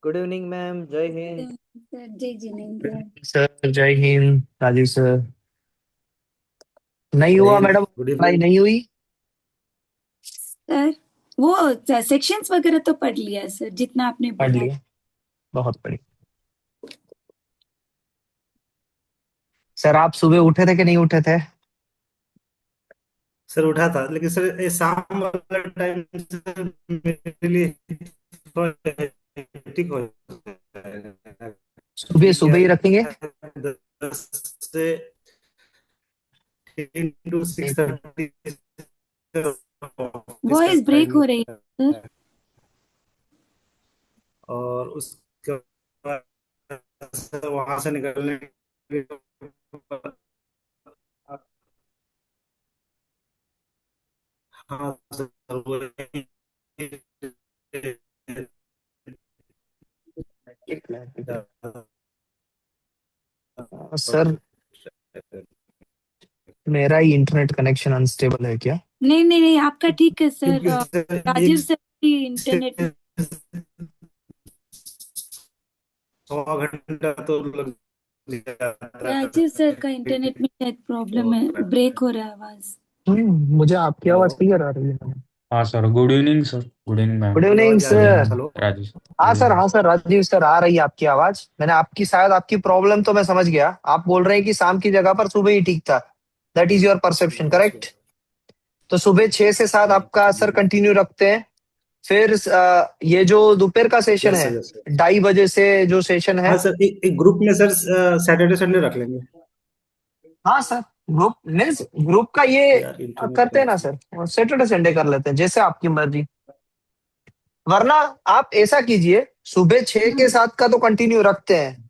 Good evening ma'am, जय Hind. Sir जय Jinendra. Sir जय हिंद राजीव सर। नहीं जय हुआ हिंद, मैडम, गुड पढ़ाई इवनिंग। नहीं हुई। सर वो सेक्शंस वगैरह तो पढ़ लिया है सर, जितना आपने पढ़ बोला। लिया, बहुत बढ़िया। सर आप सुबह उठे थे कि नहीं उठे थे? सर उठा था, लेकिन सर ये शाम वाला टाइम सर मेरे लिए थोड़ा हेक्टिक हो जाएगा। सुबह एक्चुअली क्या सुबह ही रखेंगे। है, 10 से 10 to 6 एक मिनट। 30 ऑफिस का वॉइस ब्रेक टाइमिंग हो रही है सर। है। और उसके बाद वहां से निकलने के बाद- हाँ सर, एक मिनट, एक मिनट। सर मेरा ही इंटरनेट कनेक्शन अनस्टेबल है क्या? नहीं नहीं नहीं, आपका ठीक है सर। क्योंकि सर एक राजीव सर की से इंटरनेट में। 1.5 घंटा तो लग जाता राजीव सर का इंटरनेट में शायद प्रॉब्लम है, है। ब्रेक हो रहा है आवाज। मुझे आपकी हेलो। आवाज क्लियर आ रही है मैडम। हाँ sir, good evening sir. Good evening ma'am. Good मेरी इवनिंग आवाज जा गुड रही है? Sir. Hello. Evening Raju sir. हाँ गुड सर, इवनिंग। हाँ सर, राजीव सर आ रही है आपकी आवाज। मैंने आपकी शायद आपकी प्रॉब्लम तो मैं समझ गया। आप बोल रहे हैं कि शाम की जगह पर सुबह ही ठीक था। That is your perception, correct? तो सुबह 6 से 7 आपका सर कंटिन्यू रखते हैं। फिर ये जो दोपहर का सेशन यस है, सर, यस सर। 2:30 बजे से जो सेशन है। हाँ सर, एक ग्रुप में सर सैटरडे संडे रख लेंगे। हाँ सर, ग्रुप मीन्स ग्रुप का ये यार इंटरनेट करते हैं ना कनेक्शन। सर। सैटरडे संडे कर लेते हैं, जैसे आपकी मर्जी। वरना आप ऐसा कीजिए, सुबह 6 के 7 का तो कंटिन्यू रखते हैं,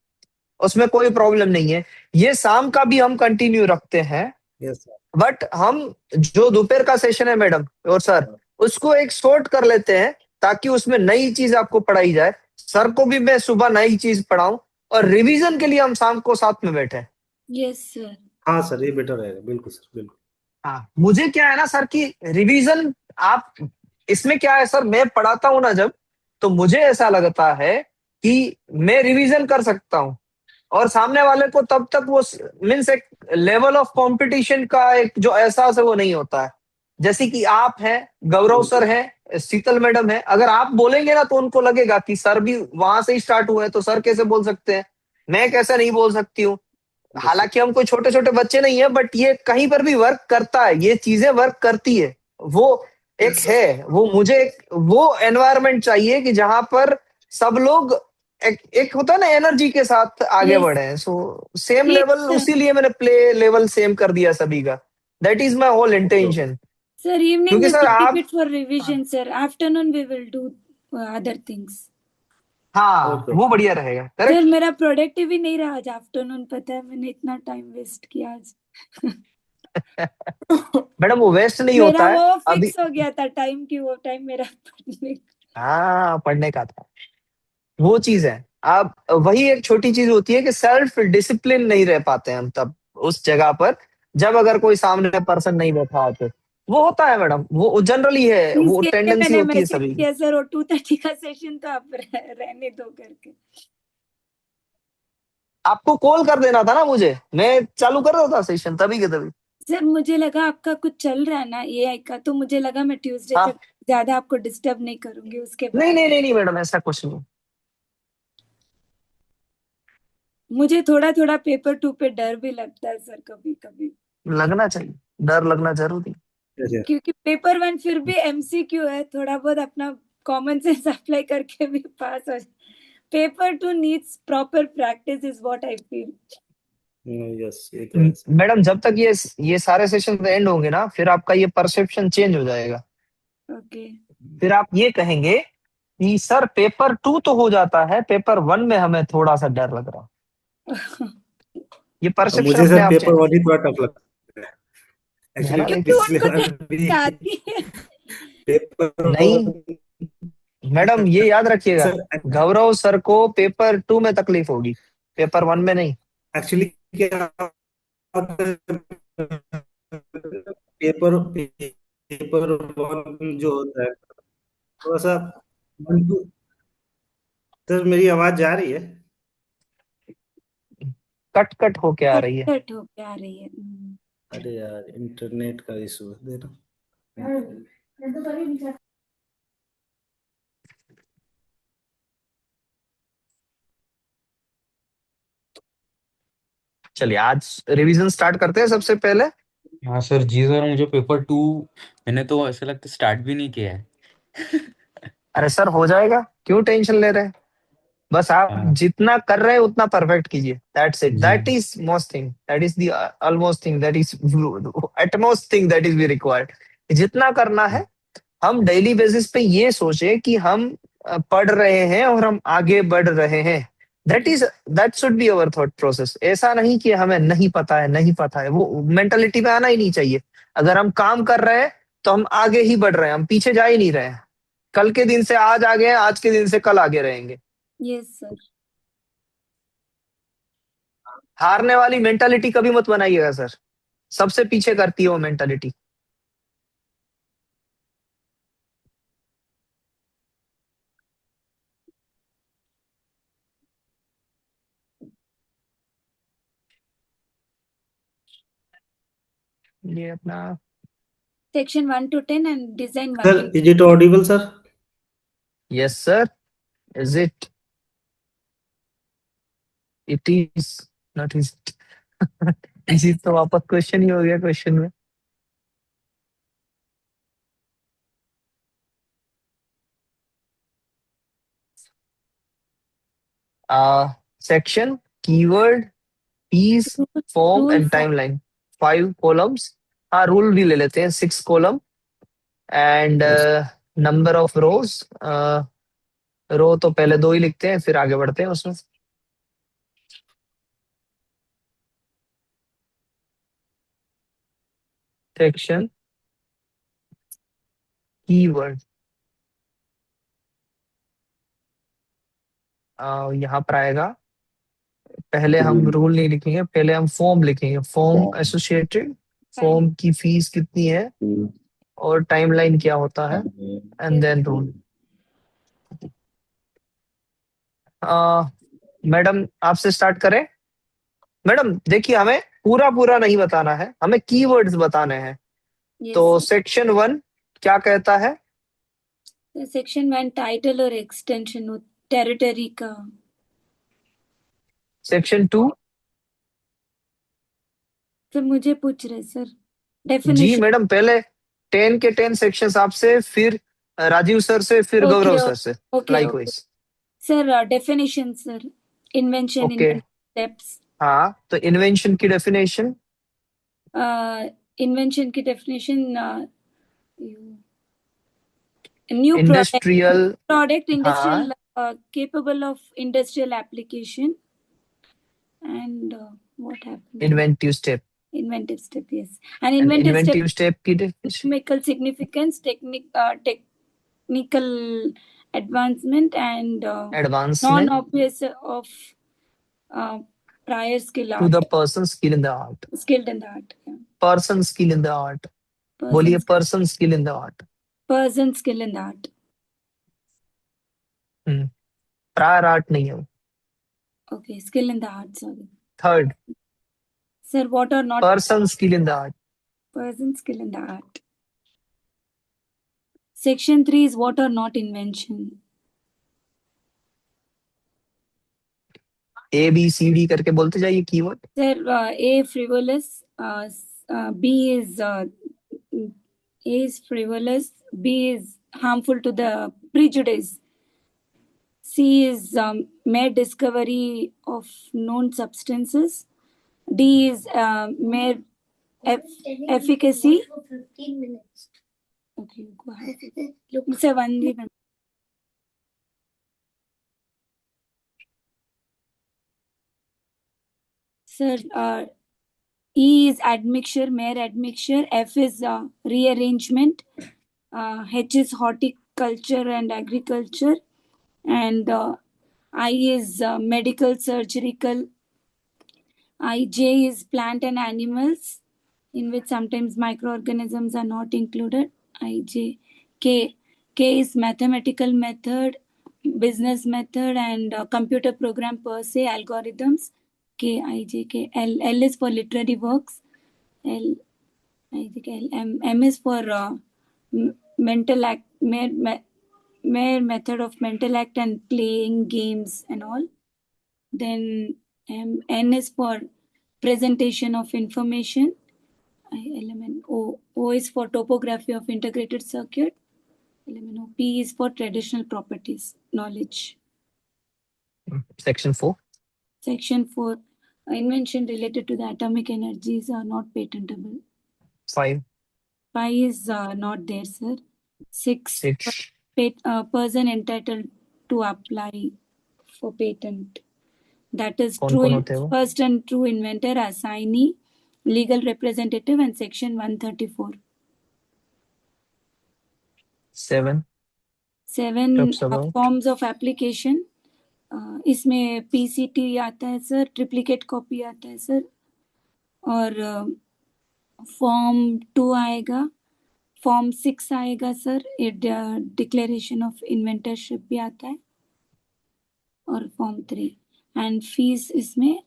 उसमें कोई प्रॉब्लम नहीं है। ये शाम का भी हम कंटिन्यू रखते हैं। Yes sir. बट हम जो दोपहर का सेशन है मैडम और सर, उसको एक शॉर्ट कर लेते हैं, ताकि उसमें नई चीज आपको पढ़ाई जाए। सर को भी मैं सुबह नई चीज पढ़ाऊं, और रिवीजन के लिए हम शाम को साथ में बैठे। Yes sir. हाँ सर, ये बेटर रहेगा, बिल्कुल सर, बिल्कुल। हाँ, मुझे क्या है ना सर कि रिवीजन आप, इसमें क्या है सर, मैं पढ़ाता हूं ना जब, तो मुझे ऐसा लगता है कि मैं रिवीजन कर सकता हूं। और सामने वाले को तब तक वो मीन्स एक लेवल ऑफ कंपटीशन का एक जो एहसास है वो नहीं होता है। जैसे कि आप हैं, गौरव सर बिल्कुल हैं, शीतल मैडम है, अगर आप बोलेंगे ना तो उनको लगेगा कि सर भी वहां से ही स्टार्ट हुए हैं, तो सर कैसे बोल सकते हैं, मैं कैसे नहीं बोल सकती हूँ। Yes sir. हालांकि हम कोई छोटे छोटे बच्चे नहीं है, बट ये कहीं पर भी वर्क करता है, ये चीजें वर्क करती है। वो एक यस है, सर। वो मुझे एक वो एनवायरनमेंट चाहिए कि जहां पर सब लोग एक होता है ना एनर्जी के साथ आगे यस। बढ़े। So same same level, sir. उसीलिए मैंने प्ले लेवल सेम कर दिया सभी का। That is my whole okay okay. Intention. Sir evening क्योंकि वी सर विल कीप आप, it for revision sir, afternoon we will do other things. हाँ okay वो ओके। बढ़िया रहेगा, सर करेक्ट। मेरा प्रोडक्टिव ही नहीं रहा आज आफ्टरनून, पता है मैंने इतना टाइम वेस्ट किया आज। मैडम वो वेस्ट नहीं मेरा होता है वो अभी। फिक्स हो गया था टाइम की, वो टाइम मेरा पढ़ने का। हाँ, पढ़ने का था, वो चीज है। आप वही एक छोटी चीज होती है कि सेल्फ डिसिप्लिन नहीं रह पाते हैं हम तब उस जगह पर, जब अगर कोई सामने पर्सन नहीं बैठा हो तो। वो होता है मैडम, वो जनरली है, वो इसके लिए टेंडेंसी मैंने होती है मैसेज सभी की। किया सर, वो 2:30 का सेशन तो आप रहने दो करके। आपको कॉल कर देना था ना मुझे, मैं चालू कर रहा था सेशन तभी के तभी। सर मुझे लगा आपका कुछ चल रहा है ना एआई का, तो मुझे लगा मैं ट्यूसडे तक हाँ, ज्यादा आपको डिस्टर्ब नहीं करूंगी उसके नहीं बाद। नहीं नहीं नहीं मैडम, ऐसा कुछ नहीं। मुझे थोड़ा थोड़ा पेपर टू पे डर भी लगता है सर कभी कभी। लगना चाहिए, डर लगना जरूरी। Yes yes. क्योंकि पेपर वन फिर भी एमसीक्यू है, थोड़ा बहुत अपना कॉमन सेंस अप्लाई करके भी पास हो जाए। Paper two needs proper practice is what I feel. Yes, ये तो है सर। मैडम जब तक ये सारे सेशन एंड होंगे ना, फिर आपका ये परसेप्शन चेंज हो जाएगा। ओके। फिर आप ये कहेंगे कि सर पेपर 2 तो हो जाता है, पेपर 1 में हमें थोड़ा सा डर लग रहा। ये और परसेप्शन मुझे अपने सर आप पेपर चेंज वन ही थोड़ा टफ लगता है है एक्चुअली। ना, क्योंकि देखिए। उनको पिछले तो बार भी आती है। पेपर नहीं मैडम, ये याद रखिएगा, सर, गौरव सर को पेपर 2 में तकलीफ होगी, पेपर 1 में नहीं। एक्चुअली क्या, पेपर पेपर वन जो होता है थोड़ा सा 1 to सर मेरी आवाज जा रही है? कट कट होके आ रही है। कट होके आ रही है। अरे यार, इंटरनेट का इशू है देना। चलिए आज रिवीजन स्टार्ट करते हैं सबसे पहले। हाँ सर जी सर, मुझे पेपर 2 मैंने तो ऐसा लगता है स्टार्ट भी नहीं किया है। अरे सर हो जाएगा, क्यों टेंशन ले रहे हैं। बस आप हाँ जितना कर रहे हैं उतना परफेक्ट कीजिए, दैट्स इट, जी। That is most thing, that is the almost thing, that is utmost thing that is be required. जितना करना है, हम डेली बेसिस पे ये सोचे कि हम पढ़ रहे हैं और हम आगे बढ़ रहे हैं। That should be our thought process. ऐसा नहीं कि हमें नहीं पता है, नहीं पता है, वो मेंटालिटी में आना ही नहीं चाहिए। अगर हम काम कर रहे हैं तो हम आगे ही बढ़ रहे हैं, हम पीछे जा ही नहीं रहे हैं। कल के दिन से आज आगे हैं, आज के दिन से कल आगे रहेंगे। Yes sir. हारने वाली मेंटालिटी कभी मत बनाइएगा सर, सबसे पीछे करती है वो मेंटालिटी। ये अपना Section 1 to 10 and design 1 sir to is it audible sir? Yes sir, is it is not is इसी तो वापस क्वेश्चन ही हो गया क्वेश्चन में। Section, keyword, piece, form rule and for timeline, 5 columns. हाँ रूल भी ले लेते हैं, 6 column and number of rows. Row तो पहले 2 ही लिखते हैं, फिर आगे बढ़ते हैं उसमें। सेक्शन, कीवर्ड, यहाँ पर आएगा। पहले हम रूल नहीं लिखेंगे, पहले हम फॉर्म लिखेंगे, फॉर्म एसोसिएटेड, फॉर्म की फीस कितनी है और टाइमलाइन क्या होता है, एंड देन रूल। मैडम आपसे स्टार्ट करें। मैडम देखिए, हमें पूरा पूरा नहीं बताना है, हमें कीवर्ड्स बताने हैं। yes तो sir. सेक्शन 1 क्या कहता है? Section 1 title और extension हो territory का। सेक्शन 2? सर मुझे पूछ रहे सर जी definition। मैडम, पहले 10 के 10 सेक्शंस आपसे, फिर राजीव सर से, फिर okay गौरव सर से, okay okay likewise. sir definition sir invention okay, steps। हाँ तो इन्वेंशन की डेफिनेशन। invention की definition new इंडस्ट्रियल, product हाँ industrial capable of industrial application and what happened inventive step, inventive step yes and and inventive step inventive step की definition. technical significance technical advancement and advancement non-obvious of prior skill to the art person skill in the art, skilled in the art yeah. Person skill in the art, बोलिए person person skill in the art. person skill in the art prior art नहीं है। okay skill in the art sorry third, sir what are not person skill in the art. person skill in the art section 3 is what are not invention A B C D करके बोलते जाइए keyword. sir a frivolous b is A is frivolous, B is harmful to the prejudice, C is mere discovery of known substances, D is mere efficacy. 15 minutes. Okay, go ahead. Look, sir, one. Sir, E is admixture, mere admixture. F is rearrangement. H is horticulture and agriculture. And I is medical, surgical. IJ is plant and animals, in which sometimes microorganisms are not included. IJ. K is mathematical method. business method and computer program per se, algorithms, KIJK. L is for literary works. L IJK. M is for mental act, mere method of mental act and playing games and all. Then N is for presentation of information. Element O is for topography of integrated circuit. Element O. P is for traditional properties, knowledge. Section 4. Section 4, invention related to the atomic energies are not patentable. 5. 5 is not there, sir. 6, 6. person entitled to apply for patent. That is कौन true कौन होते हैं वो? first and true inventor, assignee, legal representative, and section 134. 7. 7 Talks about forms of application. इसमें PCT आता है sir, triplicate copy आता है सर, और फॉर्म 2 आएगा, फॉर्म 6 आएगा सर, डिक्लेरेशन ऑफ इन्वेंटरशिप भी आता है, और फॉर्म 3 एंड फीस इसमें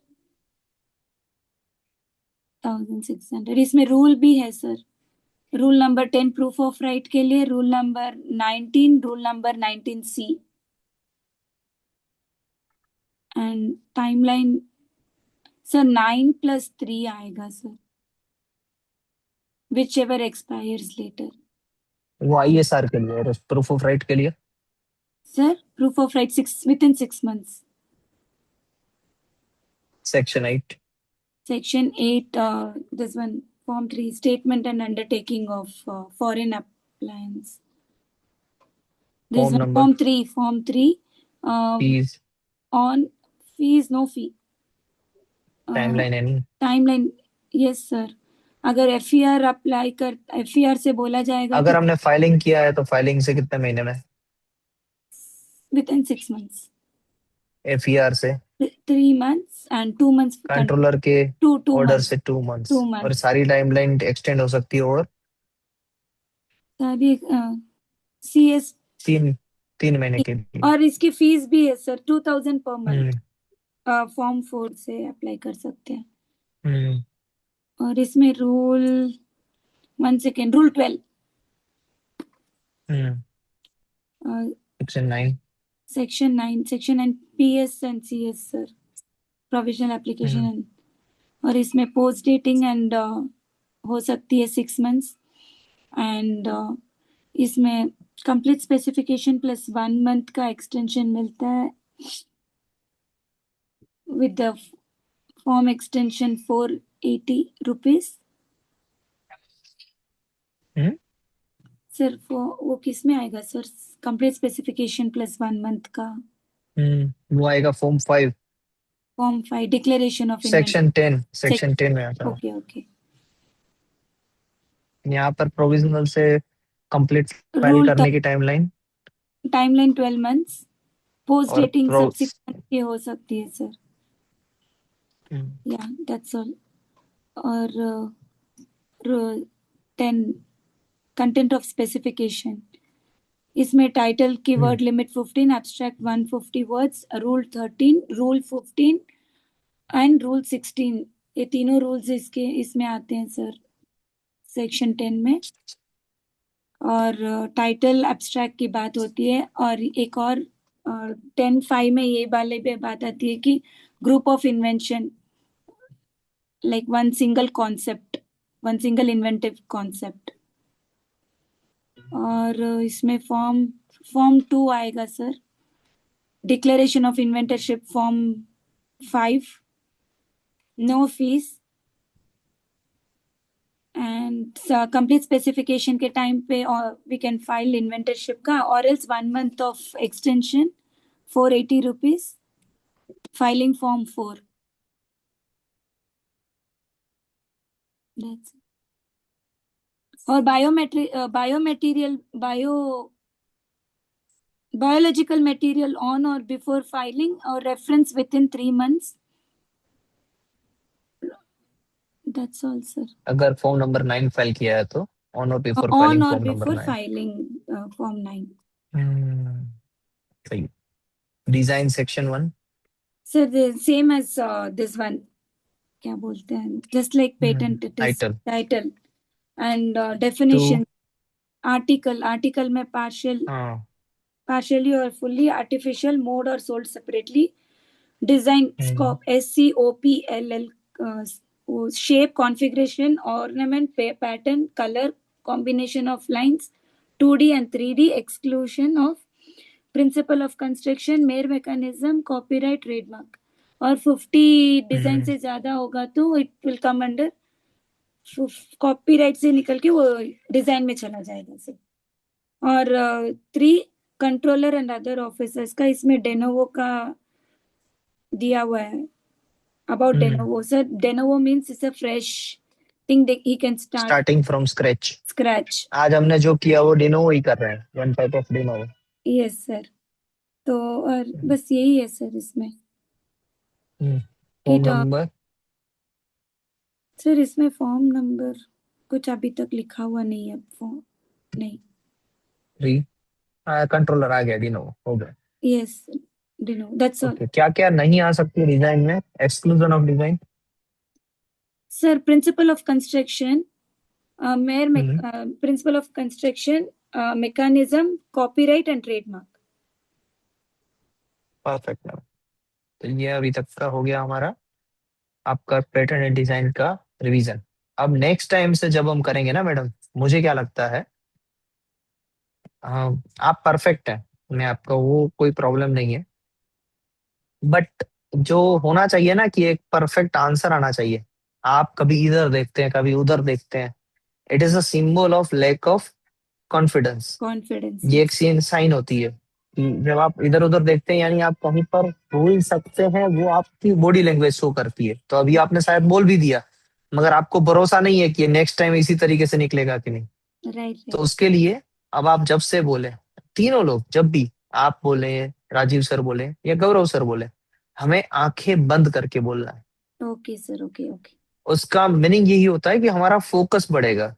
1600. इसमें रूल भी है sir, rule number 10 proof of right के लिए, rule number 19, rule number 19C, and timeline sir 9 + 3 आएगा sir, which ever expires later. वो ISR के लिए, प्रूफ ऑफ राइट के लिए sir proof of right within 6 months. Section 8. Section 8, this one, Form 3, statement and undertaking of foreign appliance. This Form one, number. Form 3. Fees. On fees, no fee. Timeline any. Timeline, yes sir. अगर FER apply कर, FER से बोला जाएगा, अगर हमने filing किया है तो फाइलिंग से कितने महीने में? within 6 months. FER से 3 months and 2 months. कंट्रोलर के two ऑर्डर months. से 2 months. 2 months. और सारी टाइमलाइन एक्सटेंड हो सकती है और सारी CS 3 महीने के लिए. और इसकी फीस भी है सर 2000 पर मंथ. फॉर्म 4 से अप्लाई कर सकते हैं. और इसमें rule 1 second, rule 12. Section 9. Section 9 PS and CS sir, provisional application. और इसमें पोस्ट डेटिंग एंड हो सकती है 6 months, एंड इसमें कंप्लीट स्पेसिफिकेशन प्लस 1 month का एक्सटेंशन मिलता है with the form extension 480 rupees. Sir वो किस में आएगा sir, complete specification plus 1 month का? वो आएगा form 5. Form 5, declaration of section 10 में आता है. ओके. यहाँ पर प्रोविजनल से कंप्लीट फाइल करने की timeline 12 months. Post dating pro- subsequent की हो सकती है सर. या दैट्स ऑल. और 10 कंटेंट ऑफ स्पेसिफिकेशन, इसमें टाइटल की word limit 15, abstract 150 words, rule 13, rule 15 and rule 16. ये तीनों रूल्स इसमें आते हैं सर सेक्शन 10 में. और टाइटल एब्स्ट्रैक्ट की बात होती है. और एक और 10(5) में ये वाले पे बात आती है कि group of invention, like one single inventive concept. और इसमें फॉर्म 2 आएगा sir, declaration of inventorship form 5, no fees, and complete specification के टाइम पे वी कैन फाइल इन्वेंटरशिप का, और else 1 month of extension 480 rupees. Filing form 4. That's it. और biological material on or before filing, और reference within 3 months. That's all sir. अगर form number 9 file किया है तो ऑन और before On filing or form number before 9. filing form 9. सही. Design section 1। Sir, the same as this one. क्या बोलते हैं? Just like patent, it is title title and 2। definition. Article में हाँ। partially or fully, artificial, mode or sold separately. Design scope, SCOPLL, shape, configuration, ornament, pattern, color, combination of lines, 2D and 3D, exclusion of principle of construction, mere mechanism, copyright, trademark. और 50 design से ज्यादा होगा तो it will come under copyright से निकल के वो design में चला जाएगा सर। और 3 कंट्रोलर एंड अदर ऑफिसर्स का इसमें डेनोवो का दिया हुआ है। About de novo sir, de novo means it's a fresh thing he can starting from scratch. आज हमने जो किया वो डिनोवो ही कर रहे हैं, one type of de novo. Yes sir. तो और बस यही है सर इसमें। फॉर्म नंबर सर इसमें फॉर्म नंबर कुछ अभी तक लिखा हुआ नहीं है। फॉर्म नहीं। 3 कंट्रोलर आ गया, डिनोवो हो गया। Yes Dino, that's all. Okay, क्या क्या नहीं आ सकती डिजाइन में? Exclusion of design sir principle of construction, principle of construction, mechanism, copyright and trademark. Perfect. तो ये अभी तक का हो गया हमारा आपका पैटर्न एंड डिजाइन का रिवीजन। अब नेक्स्ट टाइम से जब हम करेंगे ना मैडम, मुझे क्या लगता है, आप परफेक्ट हैं, मैं आपका वो कोई प्रॉब्लम नहीं है, बट जो होना चाहिए ना कि एक परफेक्ट आंसर आना चाहिए। आप कभी इधर देखते हैं, कभी उधर देखते हैं, it is a symbol of lack of confidence. ये एक साइन होती है कि जब आप इधर उधर देखते हैं, यानी आप कहीं पर भूल सकते हैं, वो आपकी बॉडी लैंग्वेज शो करती है। तो अभी आपने शायद बोल भी दिया, मगर आपको भरोसा नहीं है कि नेक्स्ट टाइम इसी तरीके से निकलेगा कि नहीं। तो उसके लिए अब आप जब से बोले, तीनों लोग जब भी आप बोले, राजीव सर बोले या गौरव सर बोले, हमें आंखें बंद करके बोलना है। Okay sir, okay okay. उसका मीनिंग यही होता है कि हमारा फोकस बढ़ेगा।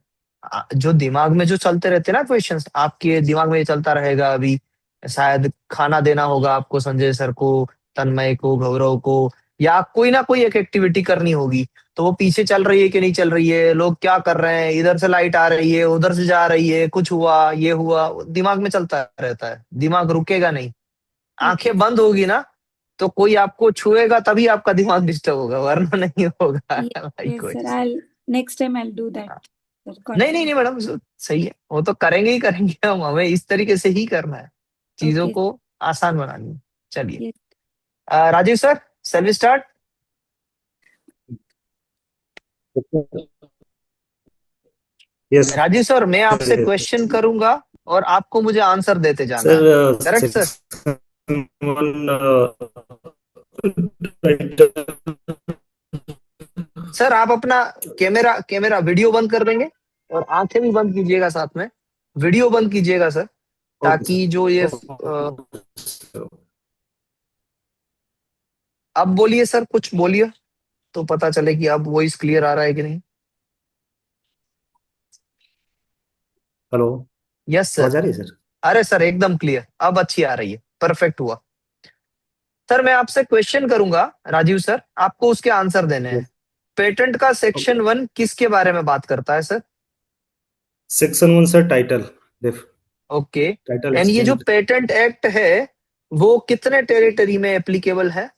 जो दिमाग में जो चलते रहते हैं ना क्वेश्चंस, आपके दिमाग में ये चलता रहेगा। अभी शायद खाना देना होगा आपको संजय सर को, तन्मय को, गौरव को, या कोई ना कोई एक एक्टिविटी करनी होगी, तो वो पीछे चल रही है कि नहीं चल रही है, लोग क्या कर रहे हैं, इधर से लाइट आ रही है, उधर से जा रही है, कुछ हुआ, ये हुआ, दिमाग में चलता रहता है, दिमाग रुकेगा नहीं। आंखें बंद होगी ना, तो कोई आपको छुएगा तभी आपका दिमाग डिस्टर्ब होगा, वरना नहीं होगा। Yes sir, next time I'll do that. नहीं नहीं नहीं मैडम, सही है, वो तो करेंगे ही करेंगे हम, हमें इस तरीके से ही करना है, चीजों को आसान बनानी है। चलिए Rajeev sir, shall start. Yes Rajeev sir, मैं आपसे क्वेश्चन करूंगा और आपको मुझे आंसर देते जाना है, करेक्ट सर? सर आप अपना कैमरा वीडियो बंद कर देंगे और आंखें भी बंद कीजिएगा, साथ में वीडियो बंद कीजिएगा सर, ताकि जो ये अब बोलिए सर, कुछ बोलिए तो पता चले कि अब वॉइस क्लियर आ रहा है कि नहीं। Hello, yes sir. आवाज आ रही है सर? अरे सर एकदम क्लियर, अब अच्छी आ रही है, परफेक्ट हुआ। सर मैं आपसे क्वेश्चन करूंगा राजीव सर, आपको उसके आंसर देने हैं। पेटेंट का सेक्शन 1 किसके बारे में बात करता है सर? Section 1 sir title. Okay, title and ये जो पेटेंट एक्ट है वो कितने टेरिटरी में एप्लीकेबल है?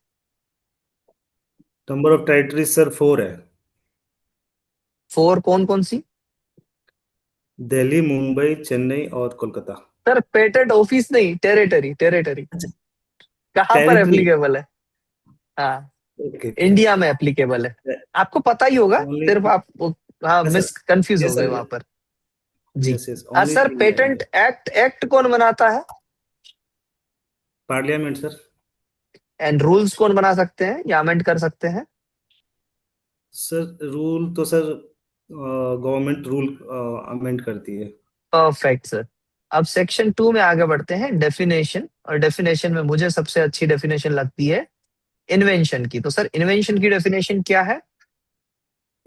नंबर ऑफ टेरिटरीज सर 4 है। 4 कौन कौन सी? दिल्ली, मुंबई, चेन्नई और कोलकाता। सर पेटेंट ऑफिस नहीं, टेरिटरी कहाँ पर टेरिटरी, एप्लीकेबल है? हाँ, इंडिया में एप्लीकेबल है, आपको पता ही होगा, सिर्फ आप हाँ मिस कंफ्यूज हो गए वहां पर जी। सर पेटेंट एक्ट कौन बनाता है? Parliament sir. एंड रूल्स कौन बना सकते हैं या अमेंड कर सकते हैं? सर रूल तो सर गवर्नमेंट रूल अमेंड करती है। Perfect sir. अब सेक्शन 2 में आगे बढ़ते हैं, डेफिनेशन, और डेफिनेशन में मुझे सबसे अच्छी डेफिनेशन लगती है इन्वेंशन की। तो सर इन्वेंशन की डेफिनेशन क्या है?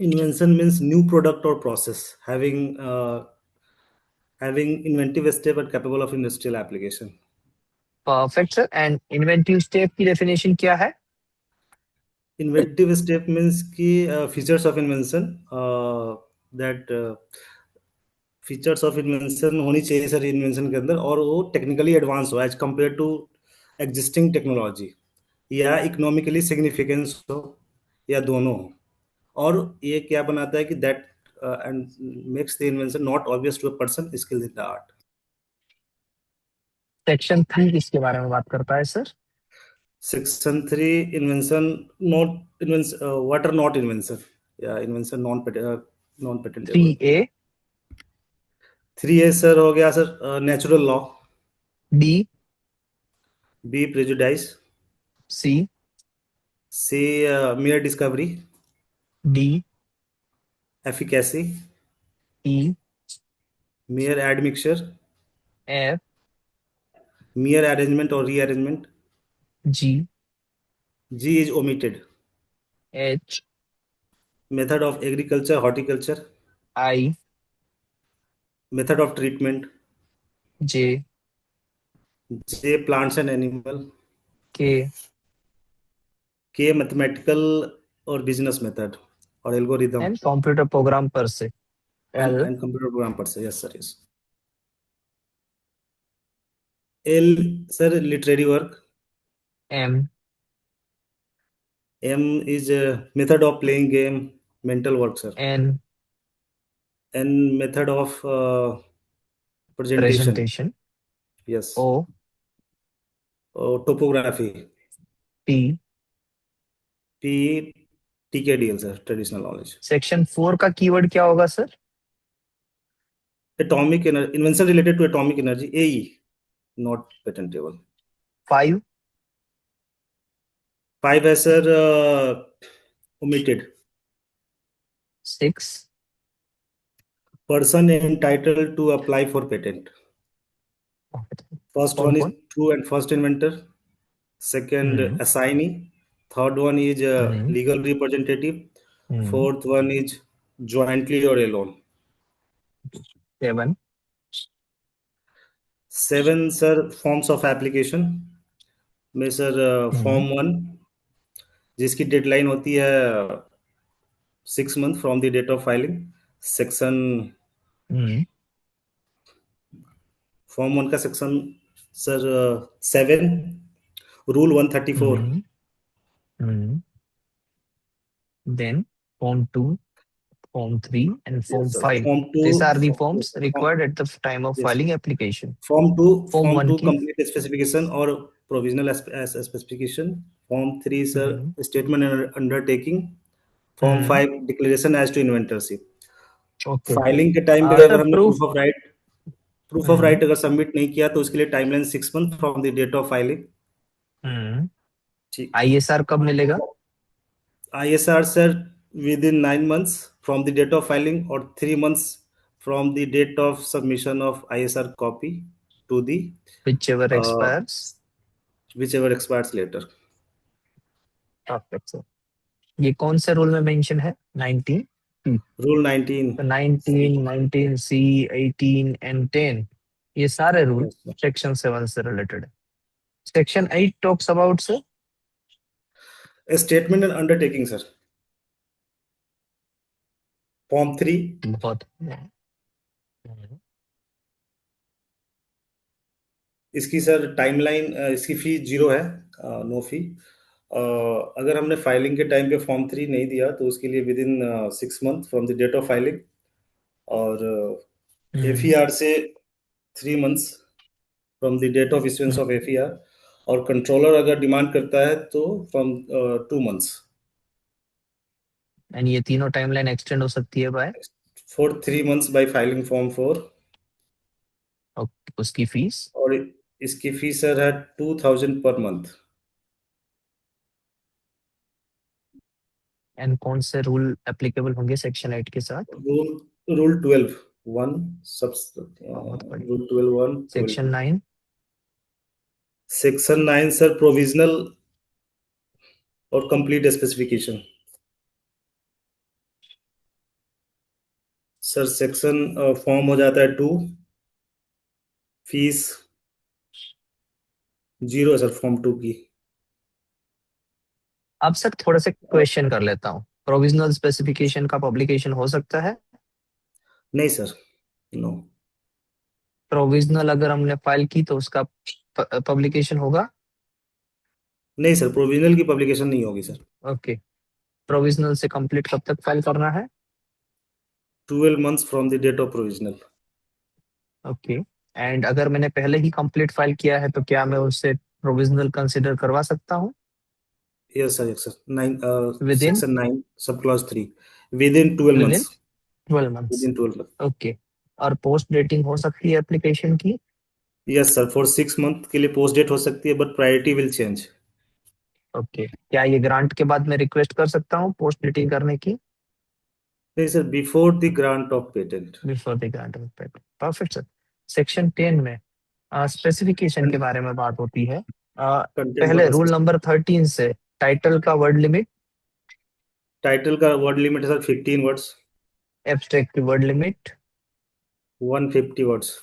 इन्वेंशन मींस न्यू प्रोडक्ट और process having inventive step and capable of industrial application. Perfect sir. And inventive step की डेफिनेशन क्या है? इन्वेंटिव स्टेप मीन्स की features of invention, that features of invention होनी चाहिए सर इन्वेंशन के अंदर, और वो टेक्निकली एडवांस हो as compare to existing technology, या इकोनॉमिकली सिग्निफिकेंस हो, या दोनों हो। और ये क्या बनाता है कि that and makes the invention not obvious to a person skilled in the art. Section 3 किसके बारे में बात करता है सर? Section 3 invention not invention, what are not invention, या invention non three patentable. A 3A sir हो गया sir natural law, D B prejudice, C C mere discovery, D efficacy, E mere admixture, F mere arrangement or rearrangement, G G is omitted, H method of agriculture horticulture, I method of treatment, J J plants and animal, K K mathematical or business method or algorithm, and computer program पर से। L and computer program per se, yes sir, yes. L sir literary work, M M is a method of playing game, mental work sir, N N method of presentation, presentation. yes. O Topography, T T TKDL sir, traditional knowledge. Section 4 का keyword क्या होगा सर? Atomic energy, invention related to atomic energy, AE, not patentable. 5 5 है sir omitted, 6 person entitled to apply for patent. First कौन one is कौन? true and first inventor, second hmm assignee, third one is hmm legal representative, hmm fourth one is jointly or alone. 7 7 sir forms of application में sir हम्म form 1 जिसकी deadline होती है 6 month from the date of filing, section hmm form 1 का section sir 7, rule 134। Hmm hmm then form 2, form 3 and form yes sir 5, form 2, these are the forms required at the time of yes filing application। Form 2, form 1 की complete specification और provisional specification, form 3 sir hmm statement undertaking, form hmm 5 declaration as to inventorship. Okay filing के time पे sir अगर हमने proof proof of hmm right अगर submit नहीं किया तो उसके लिए timeline 6 month from the date of filing. Hmm ठीक। आईएसआर कब मिलेगा? ISR sir within 9 months from the date of filing or 3 months from the date of submission of ISR copy to the whichever uh, expires। whichever expires later. Perfect sir. ये कौन से rule में mention है? 19 Rule 19 तो 19 19 सी 18 and 10 ये सारे rule yes, sir. Section 7 से related है। Section 8 talks about sir A statement and undertaking sir. Form 3 बहुत इसकी सर टाइमलाइन इसकी फी 0 है, नो फी। अगर हमने फाइलिंग के टाइम पे फॉर्म 3 नहीं दिया तो उसके लिए within 6 month from the date of filing, और FER से 3 months from the date of issuance of FER, और कंट्रोलर अगर डिमांड करता है तो फ्रॉम 2 months, एंड ये तीनों टाइमलाइन एक्सटेंड हो सकती है by for 3 months by filing form 4। और उसकी फीस और इसकी फीस सर है 2000 पर मंथ। एंड कौन से रूल एप्लीकेबल होंगे सेक्शन 8 के साथ? रूल 12 1 सब, बहुत बढ़िया। Rule 12 1 12 section 2। 9 section 9 sir provisional और complete specification. Sir section form हो जाता है 2, फीस जीरो है सर फॉर्म 2 की। अब सर थोड़ा सा क्वेश्चन कर लेता हूँ, प्रोविजनल स्पेसिफिकेशन का पब्लिकेशन हो सकता है? नहीं सर, नो। प्रोविजनल अगर हमने फाइल की तो उसका पब्लिकेशन होगा? नहीं सर, प्रोविजनल की पब्लिकेशन नहीं होगी सर। ओके। प्रोविजनल से कंप्लीट कब तक फाइल करना है? 12 months from the date of provisional. Okay. And अगर मैंने पहले ही कंप्लीट फाइल किया है तो क्या मैं उससे प्रोविजनल कंसिडर करवा सकता हूँ? Yes sir, yes sir. 9 with in section 9 sub clause 3, with in 12 with in months। 12 months। With in 12 months। Okay. और पोस्ट डेटिंग हो सकती है एप्लीकेशन की? यस सर, फॉर 6 month के लिए पोस्ट डेट हो सकती है, but priority will change. Okay. क्या ये ग्रांट के बाद मैं रिक्वेस्ट कर सकता हूँ पोस्ट डेटिंग करने की? नहीं sir, before the grant of patent. Before the grant of patent. Perfect sir. Section 10 में स्पेसिफिकेशन के बारे में बात होती है। कंटेंट पहले ऑफ रूल नंबर 13 से टाइटल का वर्ड लिमिट, टाइटल का वर्ड लिमिट है सर 15 वर्ड्स। एब्स्ट्रैक्ट की वर्ड लिमिट। 150 वर्ड्स।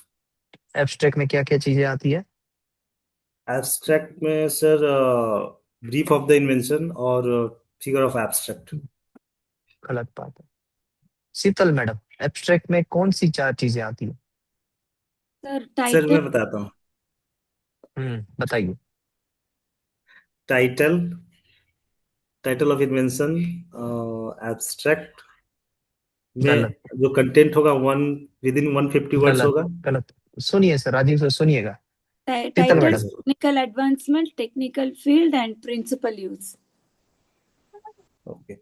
एब्स्ट्रैक्ट में क्या क्या चीजें आती है? एब्स्ट्रैक्ट में sir brief of the invention और फिगर ऑफ एब्स्ट्रैक्ट। गलत बात है। शीतल मैडम, एब्स्ट्रैक्ट में कौन सी 4 चीजें आती है? सर सर टाइटल, मैं बताता हूँ। बताइए। Title, title of invention, abstract गलत। में जो कंटेंट होगा वन विद इन 150 वर्ड्स गलत। होगा। गलत। सुनिए सर, राजीव सर सुनिएगा। Sheetal title okay madam. Sir. Technical advancement, technical field and principal use. Okay. T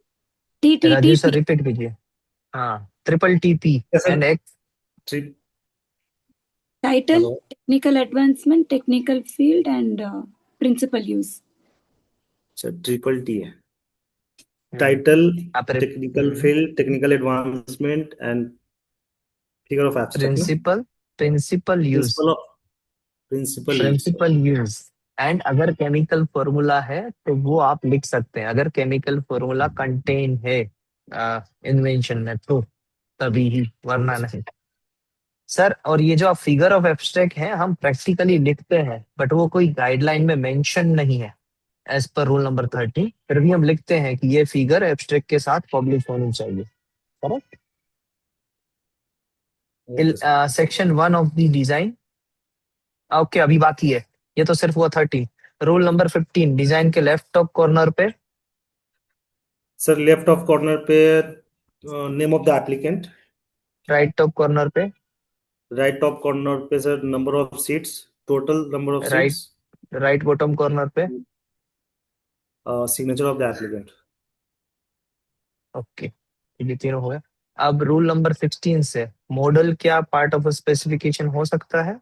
T T Rajiv sir P. Repeat कीजिए। हाँ। Triple TP sir and X. Trip. Title hello technical advancement, technical field and principal use. Sir, triple T है। Hmm title, आप technical field, technical advancement and figure of abstract ना। Principal, principal use, principal of, principal use. Principal use. And अगर chemical formula है तो वो आप लिख सकते हैं, अगर केमिकल फॉर्मूला कंटेन है इन्वेंशन में तो तभी ही, ओके वरना सर। नहीं। सर और ये जो आप फिगर ऑफ एब्स्ट्रैक्ट है हम प्रैक्टिकली लिखते हैं बट वो कोई गाइडलाइन में मेंशन नहीं है एज पर रूल नंबर 30, फिर भी हम लिखते हैं कि ये फिगर एब्स्ट्रैक्ट के साथ पब्लिश होनी चाहिए। Correct. Okay sir. Section 1 of the design. Okay, अभी बाकी है। ये तो सिर्फ हुआ 30। रूल नंबर 15, डिजाइन के लेफ्ट टॉप कॉर्नर पे, सर लेफ्ट ऑफ कॉर्नर पे name of the applicant. Right top corner पे, राइट टॉप कॉर्नर पे sir number of sheets, total number of right sheets, right bottom corner पे। Signature of the applicant. Okay, ये तीनों हो गया। अब rule number 16 से मॉडल क्या पार्ट ऑफ स्पेसिफिकेशन हो सकता है?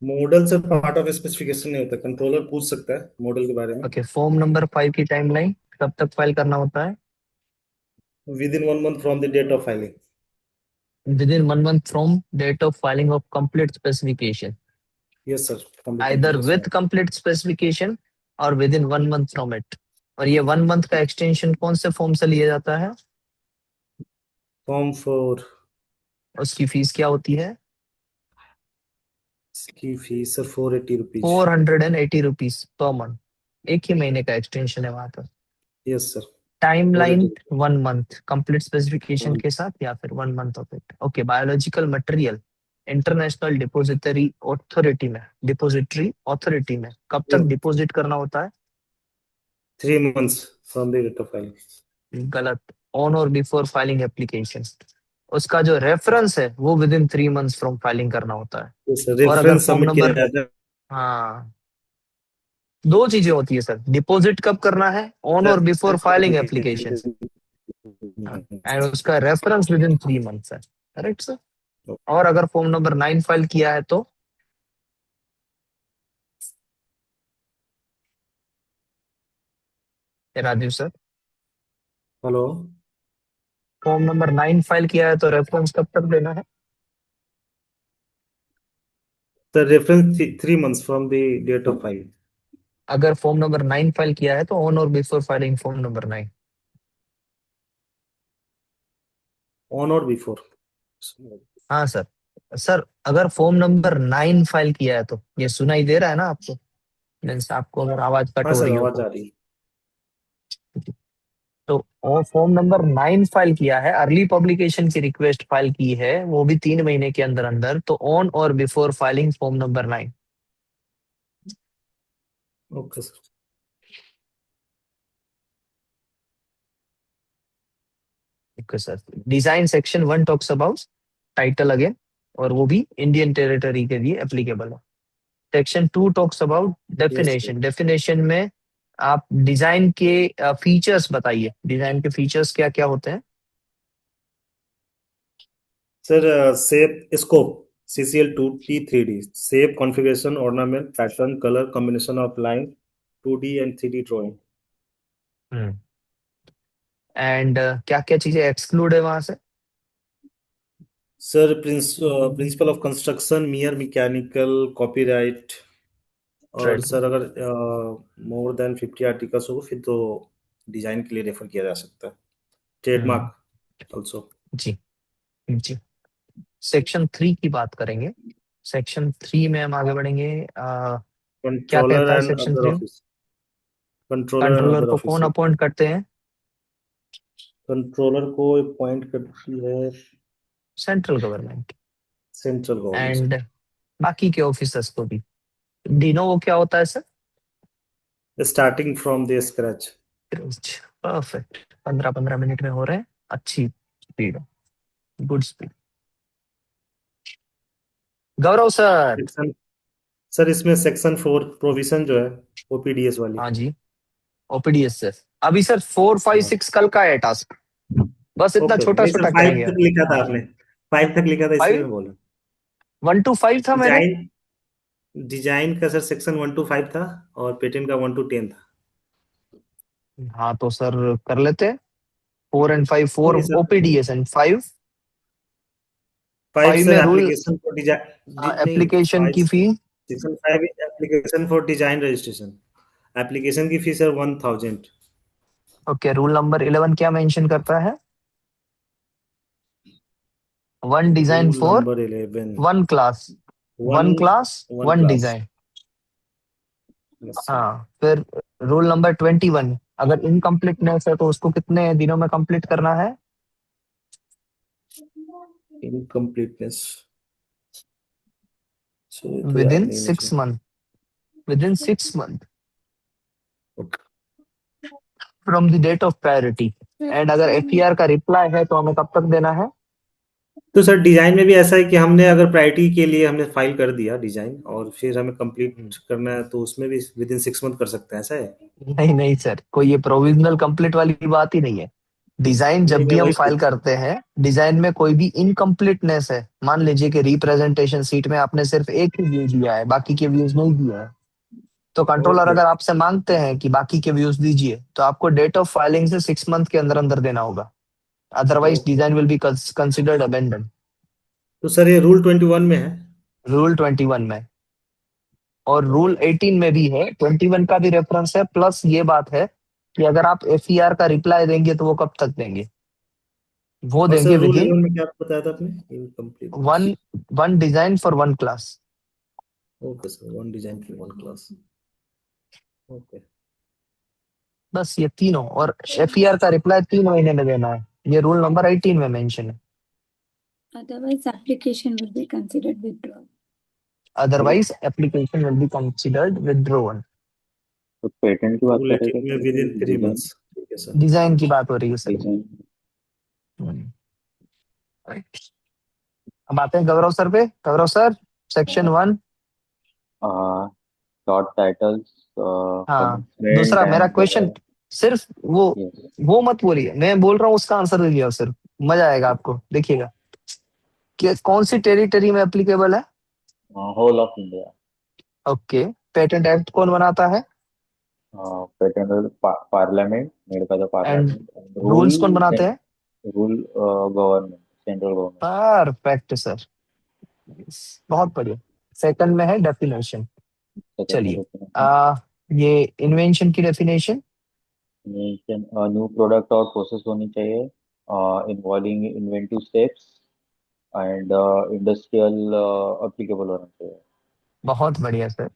मॉडल से पार्ट ऑफ स्पेसिफिकेशन नहीं होता, कंट्रोलर पूछ सकता है मॉडल के बारे में। ओके, फॉर्म नंबर 5 की टाइमलाइन कब तक फाइल करना होता है? Within 1 month from the date of filing. Within 1 month from date of filing of complete specification. Yes sir, from the either complete. With complete specification और within 1 month from it. और ये 1 month का extension कौन से form से लिया जाता है? फॉर्म 4। उसकी फीस क्या होती है? इसकी fees sir 480 rupees. 480 rupees per month. एक ही महीने का एक्सटेंशन है वहां पर। Yes sir. Four timeline eighty 1 month complete specification के साथ या फिर 1 month of it. Okay, biological material international depository authority में कब तक डिपॉजिट करना होता है? 3 months from the date of filing. गलत। ऑन और बिफोर फाइलिंग एप्लीकेशन। उसका जो रेफरेंस है वो within 3 months from filing करना होता है। यस सर, और अगर रेफरेंस फॉर्म सबमिट किया नंबर, जाता है। हाँ, दो चीजें होती है सर, डिपॉजिट कब करना है, ऑन और बिफोर फाइलिंग एप्लीकेशन, एंड उसका रेफरेंस विद इन 3 months है। Correct sir. और अगर फॉर्म नंबर 9 फाइल किया है तो? Rajeev sir, hello form number 9 file किया है तो रेफरेंस कब तक देना है? Sir, reference 3 months from the date of filing. अगर फॉर्म नंबर 9 फाइल किया है तो ऑन और before filing form number 9। On और बिफोर। हाँ सर। सर अगर फॉर्म नंबर 9 फाइल किया है तो ये सुनाई दे रहा है ना आपको? मीन्स आपको अगर आवाज कट हाँ हो सर, रही हो आवाज तो। आ रही है। तो वो फॉर्म नंबर 9 फाइल किया है, अर्ली पब्लिकेशन की रिक्वेस्ट फाइल की है, वो भी 3 महीने के अंदर अंदर, तो ऑन और before filing form number 9। Okay sir. Okay sir. Design section 1 talks about title again, और वो भी इंडियन टेरिटरी के लिए एप्लीकेबल है। Section 2 talks about yes sir. Definition. Definition में आप डिजाइन के फीचर्स बताइए, डिजाइन के फीचर्स क्या क्या होते हैं? Sir shape scope, CCL2T3D, shape configuration ornament pattern colour combination of line, 2D and 3D drawing. Hmm. And क्या क्या चीजें एक्सक्लूड है वहां से? Sir principle of construction, मियर mechanical, copyright, और ट्रेड। सर अगर मोर देन 50 आर्टिकल्स हो फिर तो डिजाइन के लिए रेफर किया जा सकता है। हम्म। Trademark also. जी। जी। सेक्शन 3 की बात करेंगे। सेक्शन 3 में हम आगे बढ़ेंगे। क्या कंट्रोलर कहता है and section other 3? Office, controller and controller other को कौन ऑफिसर। अपॉइंट करते हैं? कंट्रोलर को अपॉइंट करती है central government. Central government and बाकी के ऑफिसर्स को भी। डिनो वो क्या होता है sir? Sir, starting from the scratch. Perfect. 15-15 minute में हो रहे हैं। अच्छी स्पीड, गुड स्पीड। गौरव सर। सेक्शन, सर इसमें सेक्शन 4 प्रोविजन जो है, OPDS वाली। हाँ जी। ओपीडीएस सर। अभी सर 4, 5, 6 कल का है टास्क, बस इतना ओके, छोटा नहीं सर, छोटा 5 करेंगे। तक लिखा था आपने, 5 तक लिखा था इसलिए 5, मैं बोला। 1 to 5 था मैंने। डिजाइन, डिजाइन का सर सेक्शन 1 to 5 था, और पेटेंट का 1 to 10 था। हाँ तो सर कर लेते हैं। 4 and 5, फोर नहीं सर, ओपीडीएस एंड 5। 5 5 सर में रूल एप्लीकेशन फॉर डिजाइन, नहीं एप्लीकेशन 5, की fee. Section 5 application for design registration, application की फीस है 1000। ओके, रूल नंबर 11 क्या मेंशन करता है? One design rule for number 11, one class. One, one class, one one class. Design. हाँ फिर rule number 21, अगर इनकम्प्लीटनेस है तो उसको कितने दिनों में कंप्लीट करना है? इनकम्प्लीटनेस, सो ये तो विद याद इन नहीं मुझे। 6 month. Within 6 month okay. From the date of priority. And अगर एफईआर का रिप्लाई है तो हमें कब तक देना है? तो सर डिजाइन में भी ऐसा है कि हमने अगर प्रायोरिटी के लिए हमने फाइल कर दिया डिजाइन और फिर हमें कंप्लीट करना है तो उसमें भी विद इन 6 मंथ कर सकते हैं, ऐसा है? नहीं नहीं सर, कोई ये प्रोविजनल कंप्लीट वाली बात ही नहीं है। डिजाइन नहीं जब मैं भी हम वही फाइल पूछ। करते हैं, डिजाइन में कोई भी इनकम्प्लीटनेस है, मान लीजिए कि रिप्रेजेंटेशन सीट में आपने सिर्फ एक ही व्यूज दिया है, बाकी के व्यूज नहीं दिए हैं, तो कंट्रोलर ओके अगर ओके। आपसे मांगते हैं कि बाकी के व्यूज दीजिए, तो आपको डेट ऑफ फाइलिंग से 6 मंथ के अंदर अंदर देना होगा, otherwise okay, design will be considered abandon. तो सर ये रूल 21 में है। रूल 21 में, और रूल 18 में भी है, 21 का भी रेफरेंस है, प्लस ये बात है कि अगर आप एफईआर का रिप्लाई देंगे तो वो कब तक देंगे? वो और देंगे सर विद रूल इन 11 में क्या बताया था आपने, incompleteness? One one design for one class. Okay sir, one design की वन क्लास। ओके। बस ये तीनों, और एफईआर का रिप्लाई 3 महीने में देना है, ये रूल नंबर 18 में मेंशन है। Otherwise, application will be considered withdrawn. Otherwise application will be considered withdrawn. तो पेटेंट की बात रूल कर रहे 18 में विद इन थे, 3 मंथ्स, डिजाइन, ठीक है सर। डिजाइन की बात हो रही है सर। डिजाइन। हम्म, right। अब आते हैं गौरव सर पे। गौरव सर, सेक्शन 1। शॉर्ट टाइटल्स हाँ, कंस्ट्रेंट दूसरा मेरा एंड क्वेश्चन, सिर्फ वो मत बोलिए, मैं बोल रहा हूँ उसका आंसर दीजिए सिर्फ, मजा आएगा आपको, देखिएगा कि कौन सी टेरिटरी में एप्लीकेबल है। Whole of India. Okay. Patent act कौन बनाता है? Patent parliament, made by the and parliament, rule rules कौन बनाते हैं? Rule government, central government. Perfect sir, बहुत बढ़िया। सेकंड में है डेफिनेशन। सेकंड में चलिए, डेफिनेशन, ये इन्वेंशन की डेफिनेशन। न्यू प्रोडक्ट और प्रोसेस होनी चाहिए involving inventive steps and industrial applicable होना चाहिए। बहुत बढ़िया सर।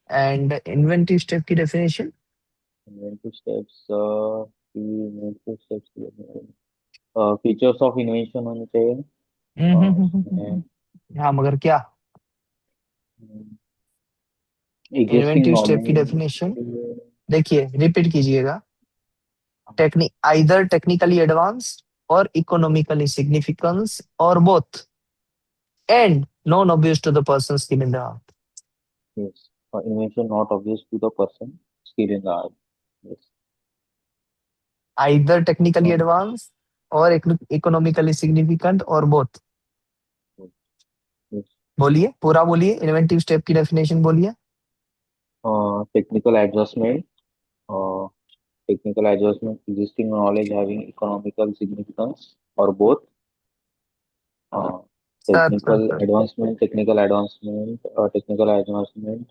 एंड इन्वेंटिव स्टेप की डेफिनेशन? इन्वेंटिव स्टेप्स की inventive steps features of invention होने चाहिए उसमें। हाँ मगर क्या? एग्जिस्टिंग इन्वेंटिव स्टेप की डेफिनेशन नॉलेज। देखिए, रिपीट कीजिएगा। आइदर टेक्निकली एडवांस्ड और इकोनॉमिकली सिग्निफिकेंस और both, and non obvious to the person skill in the art. Yes. Invention not obvious to the person skilled in the art. Yes. Either technically Uh, advance और economically significant और both. yes. बोलिए, पूरा बोलिए, inventive step की definition बोलिए। Technical adjustment. Uh, Technical adjustment. Existing knowledge having economical significance or both. Uh, sir sir Technical sir advancement. Technical advancement. Technical advancement.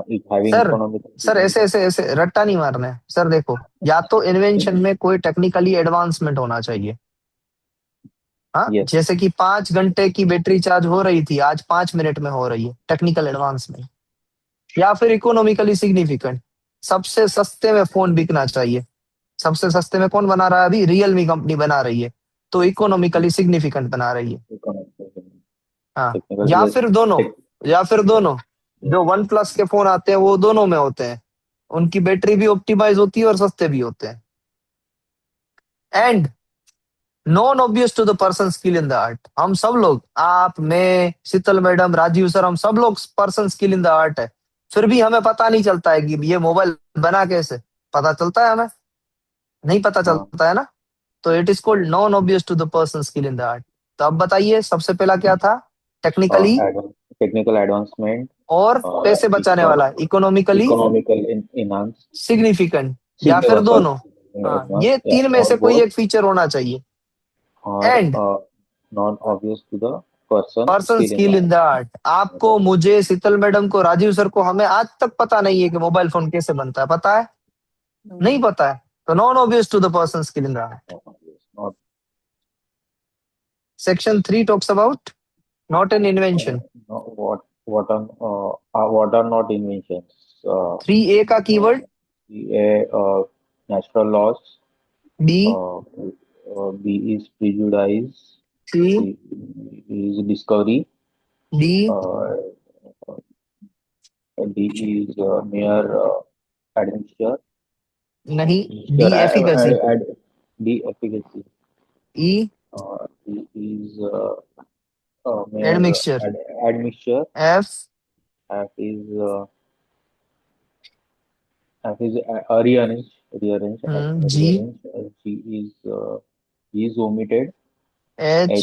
It having sir economical sir ऐसे significance. ऐसे ऐसे रट्टा नहीं मारना है sir. देखो, या तो इन्वेंशन में कोई टेक्निकली एडवांसमेंट होना चाहिए, हाँ, Yes. जैसे कि 5 घंटे की बैटरी चार्ज हो रही थी, आज 5 मिनट में हो रही है, टेक्निकल एडवांसमेंट। या फिर इकोनॉमिकली सिग्निफिकेंट, सबसे सस्ते में फोन बिकना चाहिए। सबसे सस्ते में कौन बना रहा है? अभी रियलमी कंपनी बना रही है, तो इकोनॉमिकली सिग्निफिकेंट बना रही है। Economical. हाँ, Technical. या Yes. फिर दोनों, या फिर दोनों। Yes. जो वन प्लस के फोन आते हैं वो दोनों में होते हैं, उनकी बैटरी भी ऑप्टिमाइज होती है और सस्ते भी होते हैं। And non obvious to the person skill in the art. हम सब लोग, आप, मैं, शीतल मैडम, राजीव सर, हम सब लोग person skill in the art है, फिर भी हमें पता नहीं चलता है कि ये मोबाइल बना कैसे। पता चलता है हमें? नहीं पता हाँ. चलता है ना। तो it is called non obvious to the person skill in the art. तो अब बताइए, सबसे पहला क्या था? Technically Technical advancement. और पैसे बचाने Eco वाला इकोनॉमिकली economical enhance. सिग्निफिकेंट, या फिर Sorry, दोनों। हाँ, advance, ये yeah, तीन में or से कोई both, एक फीचर होना चाहिए। or and not obvious to the person person skill in the skill in the art. आपको, मुझे, शीतल मैडम को, राजीव सर को, हमें आज तक पता नहीं है कि मोबाइल फोन कैसे बनता है। पता है? नहीं पता है, तो non obvious to the person skill in the art. not section 3 talks about not an invention. what are not inventions. 3A का keyword? Natural laws. B, B is prejudice. C, C is discovery. D, Uh, D is mere admixture. नहीं, Mixture. D efficacy, D efficacy. E E is mere admixture, admixture. F F is rearrange. Rearrange. G, Rearrange. G is omitted. H, H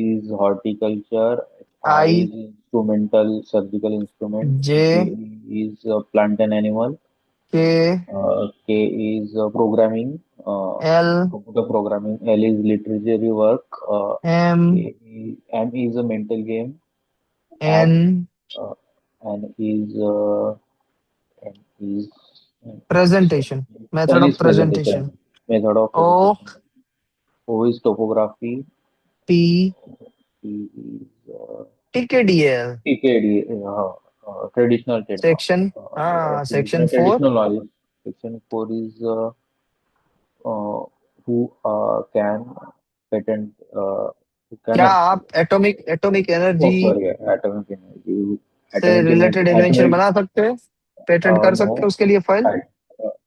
is horticulture. I I, is instrumental, surgical instrument. J, J is plant and animal. K, K is programming. L, Computer programming. L is literary work. M, M is a mental game. N, Act. Uh, N is N is presentation, method N of is presentation. presentation. Method of O, presentation. O is topography. P, T is TKDL. TKD. Traditional trademark. Section, हाँ, section 4। Traditional knowledge. Section 4 is who can patent. Who can क्या आप atomic atomic energy sorry, atomic energy. से Atomic energy. Related invention बना सकते हैं? Patent कर सकते हैं No. उसके लिए file?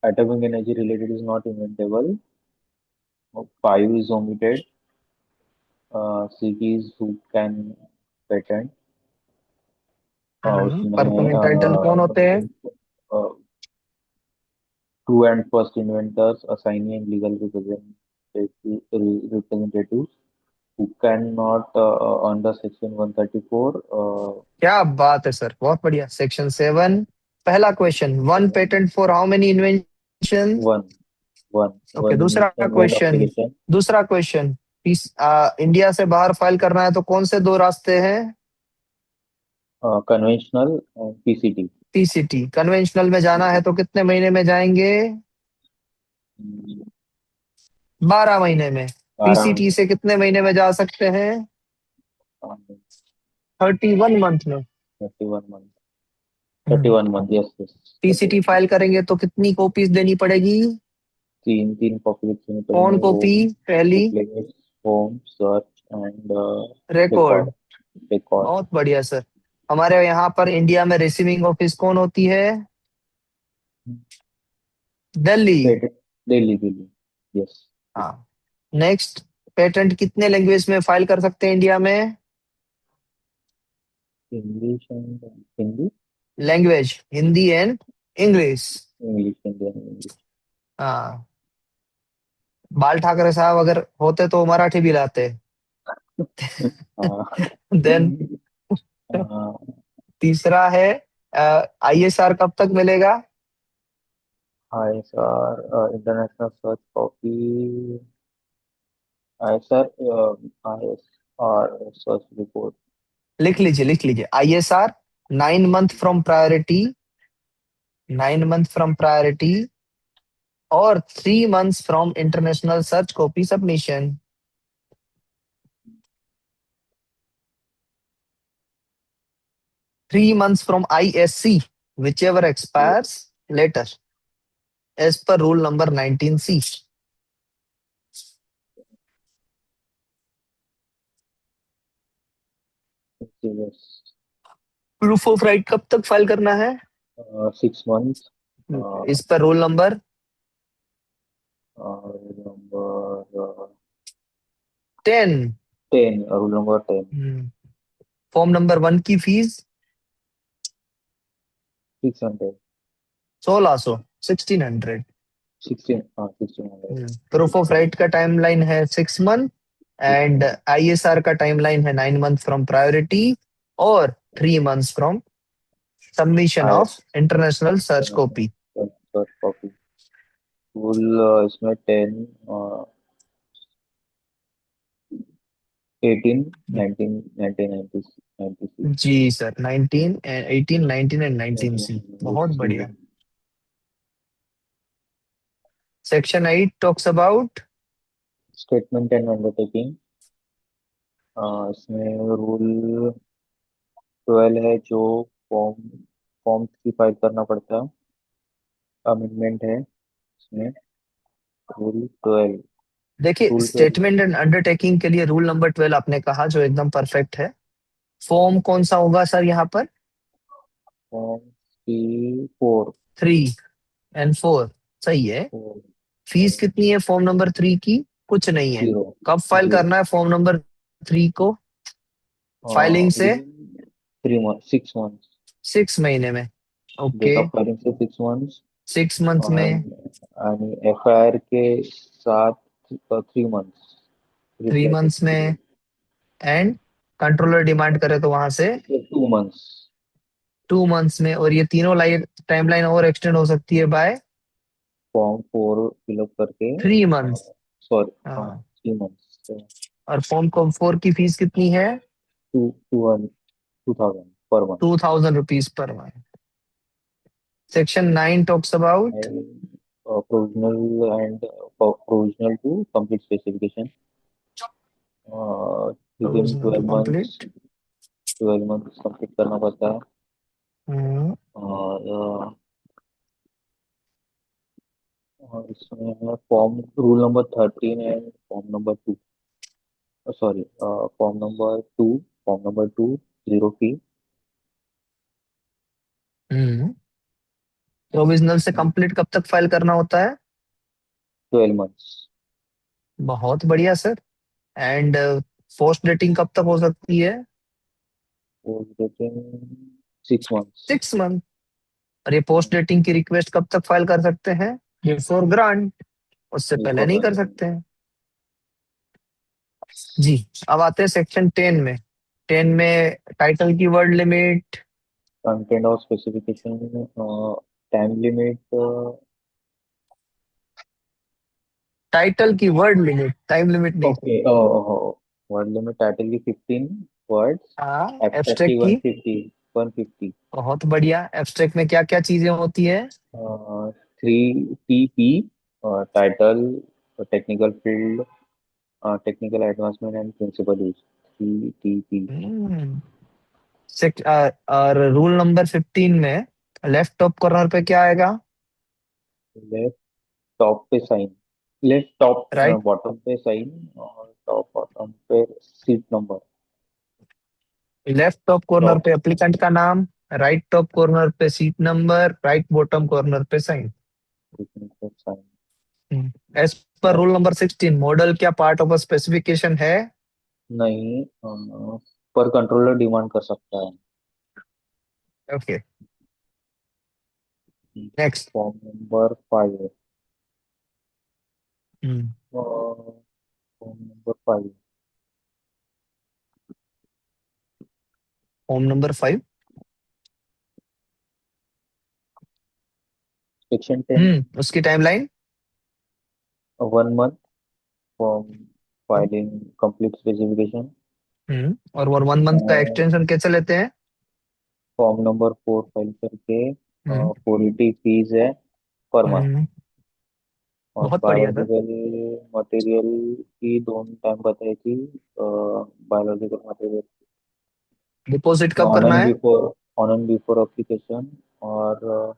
Atomic energy related is not inventable. 5 is omitted. C is who can patent. Performing title कौन होते हैं? उसमें true and first inventors, assignee and legal representatives who cannot under section 134. क्या बात है सर, बहुत बढ़िया। सेक्शन 7 पहला question, one patent for how many invention? One, okay, one दूसरा invention, one क्वेश्चन, application. दूसरा क्वेश्चन, इंडिया से बाहर फाइल करना है तो कौन से दो रास्ते हैं? Conventional and PCT. PCT. Conventional में जाना है तो कितने महीने में जाएंगे? 12 महीने में। पीसीटी से कितने महीने में जा सकते हैं? 31 मंथ में। 31 month, 31 month, yes, yes. PCT file करेंगे तो कितनी कॉपीज देनी पड़ेगी? तीन कॉपी लिखनी कौन पड़ेगी, कॉपी? पहली duplicate, home search and record. Record. बहुत बढ़िया सर। हमारे यहाँ पर इंडिया में रिसीविंग ऑफिस कौन होती है? दिल्ली। दिल्ली, दिल्ली, यस। हाँ। नेक्स्ट, पेटेंट कितने लैंग्वेज में फाइल कर सकते हैं इंडिया में? English and Hindi. Language Hindi and English. English, Hindi and English. हाँ। बाल ठाकरे साहब अगर होते तो मराठी भी लाते। हाँ। देन तीसरा है, आईएसआर कब तक मिलेगा? ISR, international search copy. ISR, ISR search report. लिख लीजिए, लिख लीजिए। ISR 9 month from priority, 9 month from priority और 3 months from international search copy submission. 3 months from ISC, which ever expires later as per rule number 19C। Yes. Proof of right कब तक file करना है? 6 months। इस पर roll number number 10। 10, rule number 10। Form number 1 की fees 600। 1600, 1600। 1600। Proof of right का timeline है 6 month and ISR का टाइमलाइन है 9 month फ्रॉम प्रायोरिटी और 3 months from submission of international search copy. Search copy. Rule इसमें 10, 18, 19, 1996। जी सर, 19 18 19 एंड 19C। बहुत बढ़िया। Section 8 talks about statement and undertaking. इसमें rule 12 है, जो फॉर्म फॉर्म 3 फाइल करना पड़ता है। अमेंडमेंट है इसमें, रूल 12। देखिए, रूल 12, स्टेटमेंट एंड अंडरटेकिंग के लिए रूल नंबर 12 आपने कहा जो एकदम परफेक्ट है। फॉर्म कौन सा होगा सर यहाँ पर? फॉर्म 3, 4। 3 और 4 सही है। 4, फीस कितनी है फॉर्म नंबर 3 की? कुछ नहीं है। 0, कब फाइल 0। करना है फॉर्म नंबर 3 को? फाइलिंग से विदिन 3 months, 6 months। 6 महीने में। Date okay. ऑफ फाइलिंग से 6 months। 6 month में। आणि FIR के साथ 3 months। 3 रिप्लाई months करने के में लिए एंड कंट्रोलर डिमांड करे तो वहां से 2 months। 2 months में। और ये तीनों लाइन टाइमलाइन और एक्सटेंड हो सकती है बाय फॉर्म 4 फिलअप करके। 3 months। सॉरी, हाँ, हाँ। 3 months। और फॉर्म को 4 की फीस कितनी है? 2000 per month. 2000 rupees per month. Section 9 talks about provisional to complete specification. Within provisional to 12 months, complete. 12 months complete करना पड़ता है। और इसमें है form rule number 13 and form number 2। Sorry, form number 2 zero fee. Provisional से complete कब तक file करना होता है? 12 months। बहुत बढ़िया सर। एंड पोस्ट डेटिंग कब तक हो सकती है? Within 6 months। 6 मंथ। और ये पोस्ट डेटिंग की रिक्वेस्ट कब तक फाइल कर सकते हैं? Before grant. उससे पहले नहीं कर सकते हैं। जी। अब आते हैं सेक्शन 10 में। 10 में टाइटल की word limit. Content of specification, time limit. Title की वर्ड लिमिट, टाइम लिमिट नहीं। ओके, वर्ड लिमिट टाइटल की 15 words। हाँ। एब्स्ट्रैक्ट की एब्स्ट्रैक्ट की 150। 150। बहुत बढ़िया। एब्स्ट्रैक्ट में क्या क्या चीजें होती है? 3 TP, title, technical field, technical advancement and principal use, TTP। और रूल नंबर 15 में लेफ्ट टॉप कॉर्नर पे क्या आएगा? लेफ्ट टॉप पे sign, left top right bottom पे साइन, और टॉप बॉटम पे sheet number. Left top corner top पे एप्लीकेंट का नाम, राइट टॉप कॉर्नर पे sheet number, right bottom corner पे साइन। पे sign. As per rule number 16 model क्या पार्ट ऑफ अ स्पेसिफिकेशन है? नहीं, पर कंट्रोलर डिमांड कर सकता है। Okay next. Form number 5 form number 5 form number 5। Section 10, उसकी timeline. 1 month from filing complete specification. और 1 मंथ का एक्सटेंशन कैसे लेते हैं? फॉर्म नंबर 4 फाइल करके हम्म 480 फीस है पर मंथ। हम्म, और बहुत बढ़िया सर। बायोलॉजिकल मटेरियल की दोनों टाइम बताई थी। बायोलॉजिकल मटेरियल डिपॉजिट कब ऑन करना एंड है? Before, on and before application, और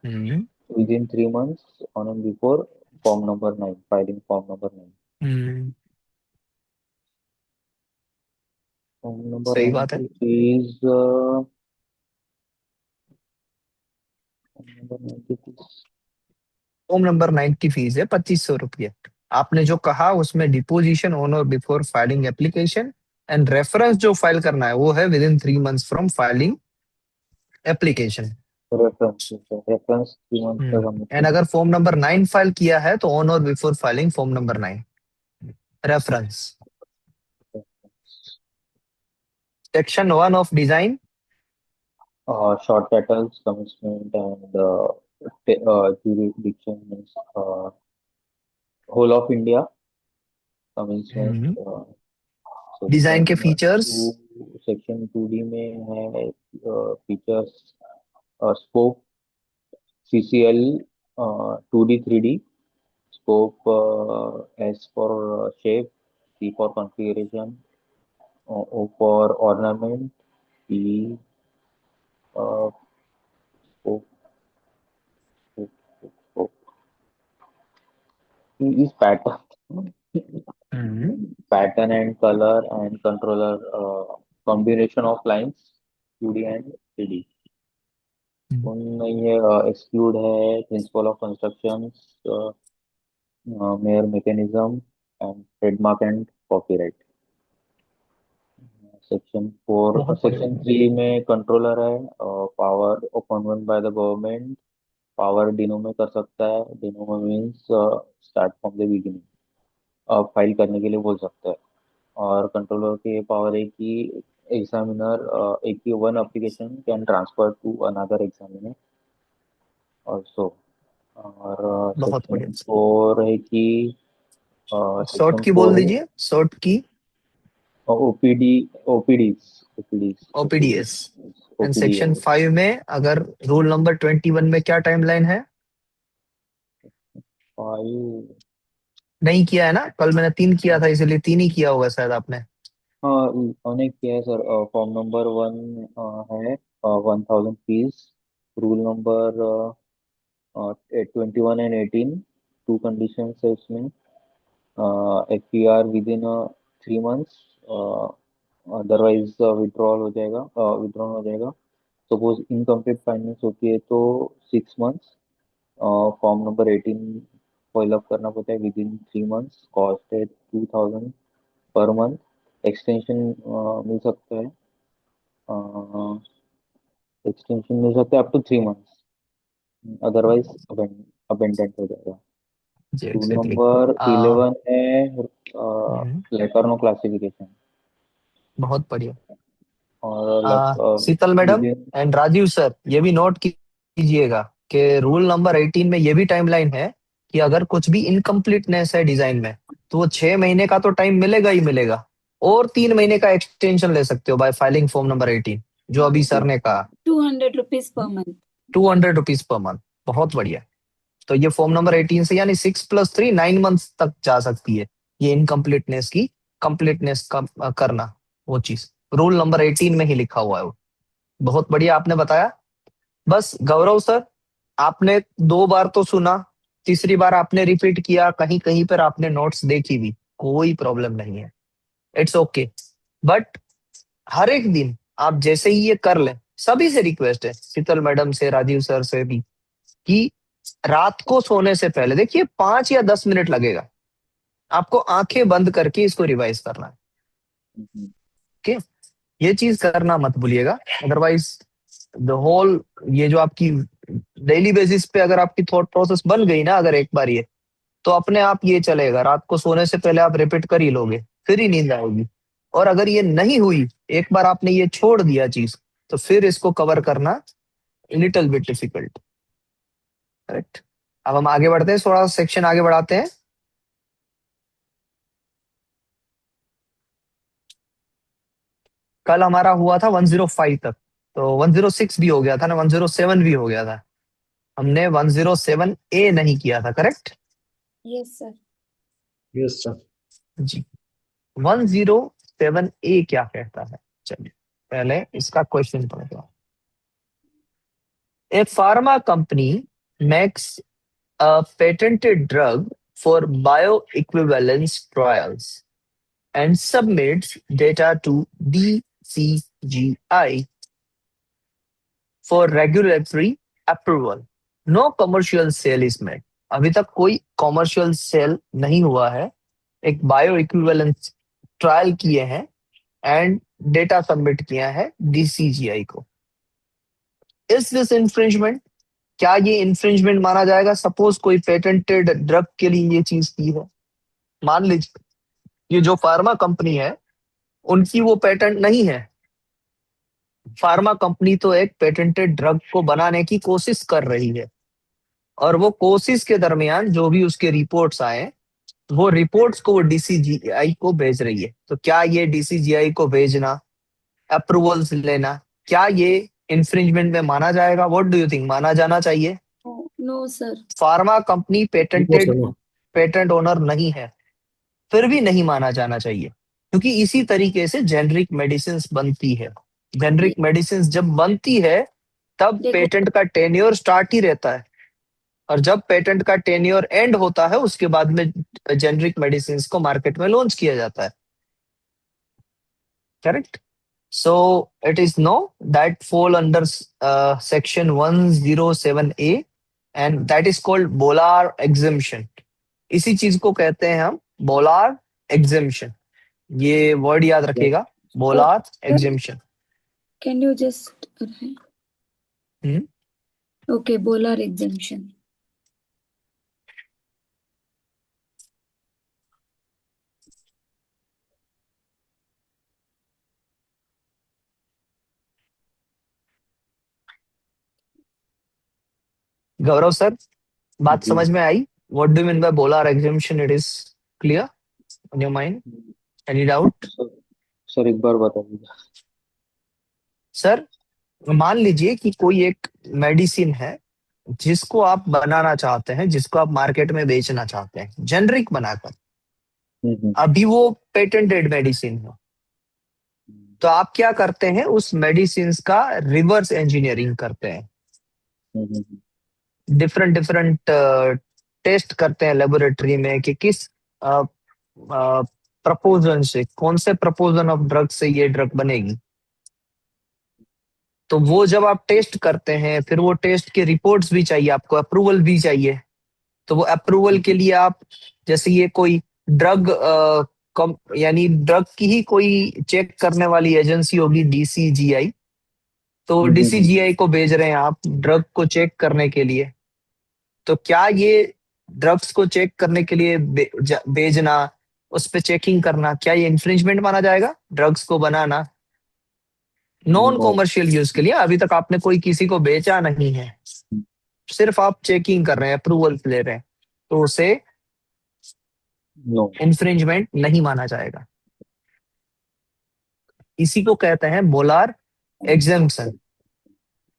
हम्म within 3 months on and before form number 9, filing form number 9। Hmm, form number सही 9 बात है। की फीस, form number 9 की फीस फॉर्म नंबर 9 की फीस है 2500 रुपये। आपने जो कहा उसमें डिपोजिशन ऑन और before filing application and reference जो फाइल करना है वो है within 3 months from filing application. Reference, reference 3 months का सबमिट एंड करना अगर फॉर्म नंबर 9 फाइल किया है तो ऑन और before filing form number 9 reference. है। Section 1 of design. Short titles, commencement, and jurisdiction means whole of India, commencement। Design के section features. Two, section 2D में है features, scope, CCL, 2D 3D, scope, S for shape, C for configuration, O for ornament, E, uh, scope, scope, scope. E is pattern, pattern and color and controller, combination of lines, 2D and 3D। नहीं है, exclude है principle of construction, mayor mechanism and trademark and copyright. Section 4, बहुत बढ़िया। Section 3 में controller है, power appointment by the government, power Dino में कर सकता है, डिनो में means start from the beginning, file करने के लिए बोल सकता है। और कंट्रोलर की ये पावर है कि एग्जामिनर, एक ही one application can transfer to another examiner also. और बहुत बढ़िया। सेक्शन 4 है कि शॉर्ट सेक्शन की बोल 4 है दीजिए, शॉर्ट की। OPD, OPDs OPDS. And OPD section 5 में अगर रूल नंबर 21 में क्या टाइमलाइन है? फाइव। नहीं किया है ना, कल मैंने 3 किया था इसलिए 3 ही किया होगा शायद आपने। हाँ, अनेक किया है सर। फॉर्म नंबर 1 है 1000 fees. Rule number 21 and 18, two condition है इसमें। FPR within 3 months, otherwise withdrawal हो जाएगा, विड्रॉल हो जाएगा। सपोज इनकम्प्लीट फाइनेंस होती है तो 6 months। Form number 18 fill up करना पड़ता है विद इन 3 months। कॉस्ट है 2000 पर मंथ। एक्सटेंशन मिल सकता है, एक्सटेंशन मिल सकता है up to 3 months, otherwise abandoned हो जाएगा। जी रूल एग्जैक्टली। नंबर आ 11 है हम्म, लेकर्नो क्लासिफिकेशन। बहुत बढ़िया। और Sheetal with madam in, and Rajiv sir ये भी नोट कीजिएगा कि रूल नंबर 18 में ये भी टाइमलाइन है कि अगर कुछ भी इनकम्प्लीटनेस है डिजाइन में तो वो 6 महीने का तो टाइम मिलेगा ही मिलेगा, और 3 महीने का एक्सटेंशन ले सकते हो बाय फाइलिंग फॉर्म नंबर 18, जो अभी सर ने कहा। 200 rupees per month. 200 rupees per month. बहुत बढ़िया। तो ये फॉर्म नंबर 18 से यानी 6 + 3 9 मंथ तक जा सकती है ये इनकम्प्लीटनेस की कंप्लीटनेस का करना, वो चीज रूल नंबर 18 में ही लिखा हुआ है वो। बहुत बढ़िया आपने बताया। बस गौरव सर, आपने 2 बार तो सुना, तीसरी बार आपने रिपीट किया, कहीं कहीं पर आपने नोट्स देखी भी, कोई प्रॉब्लम नहीं है, इट्स ओके। बट हर एक दिन आप जैसे ही ये कर लें, सभी से रिक्वेस्ट है, शीतल मैडम से, राजीव सर से भी, कि रात को सोने से पहले देखिए 5 या 10 मिनट लगेगा, आपको आंखें बंद करके इसको रिवाइज करना है। ओके, ये चीज करना मत भूलिएगा, अदरवाइज द होल, ये जो आपकी डेली बेसिस पे अगर आपकी थॉट प्रोसेस बन गई ना, अगर एक बार ये, तो अपने आप ये चलेगा, रात को सोने से पहले आप रिपीट कर ही लोगे, फिर ही नींद आएगी। और अगर ये नहीं हुई, एक बार आपने ये छोड़ दिया चीज, तो फिर इसको कवर करना लिटिल बिट डिफिकल्ट। करेक्ट। अब हम आगे बढ़ते हैं, थोड़ा सेक्शन आगे बढ़ाते हैं। कल हमारा हुआ था 105 तक, तो 106 भी हो गया था ना, 107 भी हो गया था। हमने 107A नहीं किया था, correct? Yes sir. Yes sir. जी। 107A क्या कहता है, चलिए पहले इसका क्वेश्चन पढ़ते हैं। A pharma company makes a patented drug for bioequivalence trials and submits data to DCGI for regulatory approval. No commercial sale is made. अभी तक कोई कॉमर्शियल सेल नहीं हुआ है, एक बायो इक्विवेलेंस ट्रायल किए हैं एंड डेटा सबमिट किया है DCGI को। इज दिस इन्फ्रिंजमेंट, क्या ये इन्फ्रिंजमेंट माना जाएगा? सपोज कोई पेटेंटेड ड्रग के लिए ये चीज की है, मान लीजिए ये जो फार्मा कंपनी है उनकी वो पेटेंट नहीं है, फार्मा कंपनी तो एक पेटेंटेड ड्रग को बनाने की कोशिश कर रही है, और वो कोशिश के दरमियान जो भी उसके रिपोर्ट्स आए, वो रिपोर्ट्स को वो DCGI को भेज रही है। तो क्या ये DCGI को भेजना, अप्रूवल्स लेना, क्या ये इन्फ्रिंजमेंट में माना जाएगा? व्हाट डू यू थिंक, माना जाना चाहिए? No sir. Pharma company no patented sir. Patent owner नहीं है, फिर भी नहीं माना जाना चाहिए, क्योंकि इसी तरीके से जेनरिक मेडिसिन बनती है। जेनरिक मेडिसिन जब बनती है तब देखो, पेटेंट का टेन्योर स्टार्ट ही रहता है, और जब पेटेंट का टेन्योर एंड होता है उसके बाद में जेनरिक मेडिसिन को मार्केट में लॉन्च किया जाता है, correct? So it is no, that fall under section 107A and that is called Bolar exemption. इसी चीज को कहते हैं हम बोलार एग्जेम्पशन, ये वर्ड याद रखिएगा, Bolar exemption. Can you just okay, Bolar exemption. Gaurav sir, बात जी। समझ में आई? What do mean by Bolar exemption? It is clear in your mind? Any doubt? Sir एक बार बता दीजिए। सर, मान लीजिए कि कोई एक मेडिसिन है जिसको आप बनाना चाहते हैं, जिसको आप मार्केट में बेचना चाहते हैं जेनरिक बनाकर, अभी वो पेटेंटेड मेडिसिन है, तो आप क्या करते हैं, उस मेडिसिन का रिवर्स इंजीनियरिंग करते हैं, डिफरेंट डिफरेंट टेस्ट करते हैं लेबोरेटरी में कि किस प्रपोजन से, कौन से प्रपोजन ऑफ ड्रग से ये ड्रग बनेगी। तो वो जब आप टेस्ट करते हैं, फिर वो टेस्ट के रिपोर्ट्स भी चाहिए आपको, अप्रूवल भी चाहिए। तो वो अप्रूवल के लिए आप, जैसे ये कोई ड्रग यानी ड्रग की ही कोई चेक करने वाली एजेंसी होगी DCGI, तो DCGI को भेज रहे हैं आप ड्रग को चेक करने के लिए। तो क्या ये ड्रग्स को चेक करने के लिए भेजना, उस पे चेकिंग करना, क्या ये इन्फ्रिंजमेंट माना जाएगा? ड्रग्स को बनाना नॉन कॉमर्शियल यूज के लिए, अभी तक आपने कोई किसी को बेचा नहीं है, सिर्फ आप चेकिंग कर रहे हैं, अप्रूवल ले रहे हैं, तो उसे इन्फ्रिंजमेंट नहीं माना जाएगा। इसी को कहते हैं बोलार एग्जेम्पशन।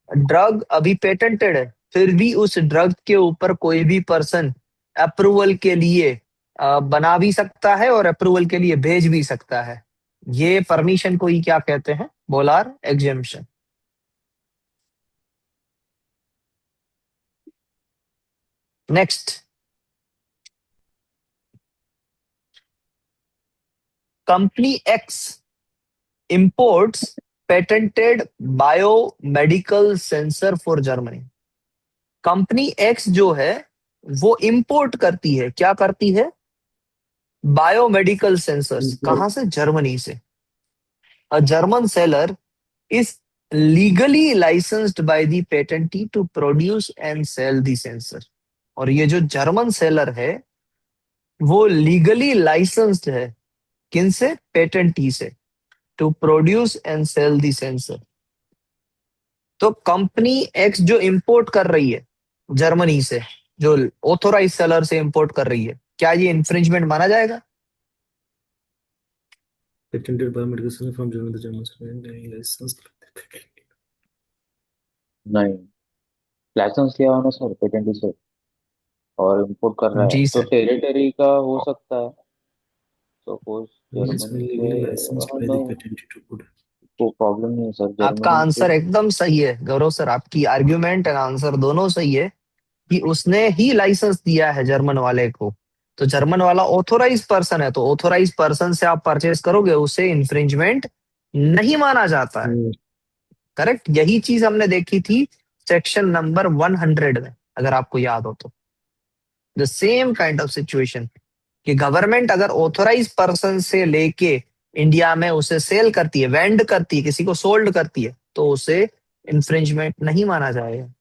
ड्रग अभी पेटेंटेड है, फिर भी उस ड्रग के ऊपर कोई भी पर्सन अप्रूवल के लिए बना भी सकता है और अप्रूवल के लिए भेज भी सकता है। ये परमिशन को ही क्या कहते हैं? Bolar exemption. Next, company X imports patented biomedical sensor for Germany. Company X जो है वो इंपोर्ट करती है, क्या करती है? Biomedical sensors. कहां से? जर्मनी से। A German seller is legally licensed by the patentee to produce and sell the sensor। और ये जो जर्मन सेलर है वो लीगली लाइसेंस्ड है, किन से? पेटेंटी से, to produce and sell the sensor. तो कंपनी एक्स जो इंपोर्ट कर रही है जर्मनी से, जो ऑथोराइज सेलर से इंपोर्ट कर रही है, क्या ये इंफ्रिंजमेंट माना जाएगा? Patented biomedical sensor from Germany, the German scientific license. नहीं, लाइसेंस लिया होना सर पेटेंट से और इंपोर्ट कर रहा है जी तो सर। टेरिटरी का हो सकता है। सपोज Means जर्मनी से legally licensed by the no, patent to put. तो प्रॉब्लम नहीं है सर आपका जर्मनी से। आंसर एकदम सही है गौरव सर, आपकी आर्ग्यूमेंट एंड आंसर दोनों सही है कि उसने ही लाइसेंस दिया है जर्मन वाले को। तो जर्मन वाला ऑथोराइज पर्सन है, तो ऑथोराइज पर्सन से आप परचेज करोगे, उसे इंफ्रिंजमेंट नहीं माना जाता है। करेक्ट, यही चीज हमने देखी थी सेक्शन नंबर 100 में, अगर आपको याद हो तो। The same kind of situation कि गवर्नमेंट अगर ऑथोराइज पर्सन से लेके इंडिया में उसे सेल करती है, वेंड करती है, किसी को सोल्ड करती है, तो उसे इंफ्रिंजमेंट नहीं माना जाएगा।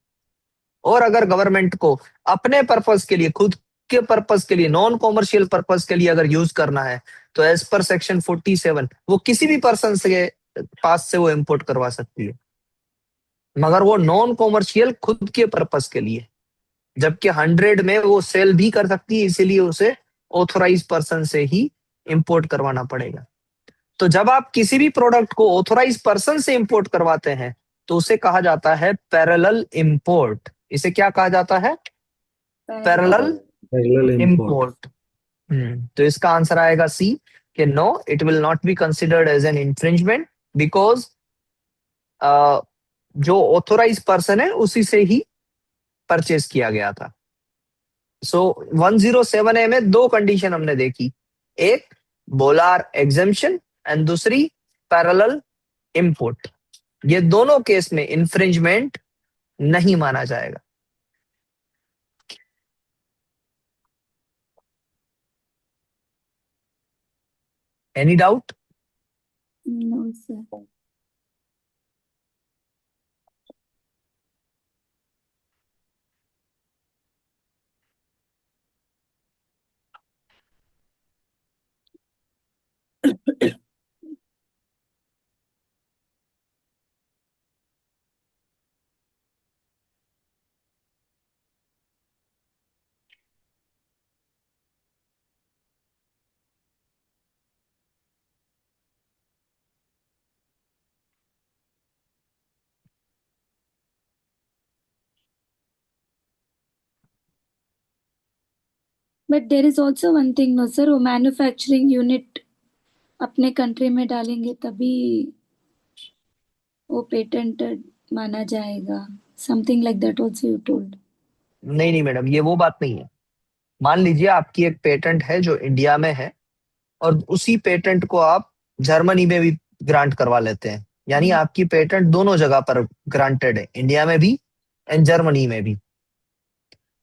और अगर गवर्नमेंट को अपने पर्पस के लिए, खुद के पर्पस के लिए, नॉन कॉमर्शियल पर्पस के लिए अगर यूज करना है, तो एज पर सेक्शन 47 वो किसी भी पर्सन से पास से वो इंपोर्ट करवा सकती है, मगर वो नॉन कॉमर्शियल खुद के पर्पस के लिए। जबकि 100 में वो सेल भी कर सकती है, इसीलिए उसे ऑथोराइज पर्सन से ही इंपोर्ट करवाना पड़ेगा। तो जब आप किसी भी प्रोडक्ट को ऑथोराइज पर्सन से इंपोर्ट करवाते हैं तो उसे कहा जाता है पैरेलल इंपोर्ट। इसे क्या कहा जाता है? Parallel Parallel import. इंपोर्ट। तो इसका आंसर आएगा सी, कि no, it will not be considered as an infringement because जो ऑथोराइज पर्सन है उसी से ही परचेज किया गया था। सो 107A में दो कंडीशन हमने देखी, एक बोलार एग्जेम्पशन एंड दूसरी पैरेलल इंपोर्ट। ये दोनों केस में इंफ्रिंजमेंट नहीं माना जाएगा। Any doubt? No, sir. But there is also one thing, no sir, वो मैन्युफैक्चरिंग यूनिट अपने कंट्री में डालेंगे तभी वो पेटेंटेड माना जाएगा, something like that also you told. नहीं नहीं मैडम, ये वो बात नहीं है। मान लीजिए आपकी एक पेटेंट है जो इंडिया में है और उसी पेटेंट को आप जर्मनी में भी ग्रांट करवा लेते हैं, यानी आपकी पेटेंट दोनों जगह पर ग्रांटेड है, इंडिया में भी एंड जर्मनी में भी।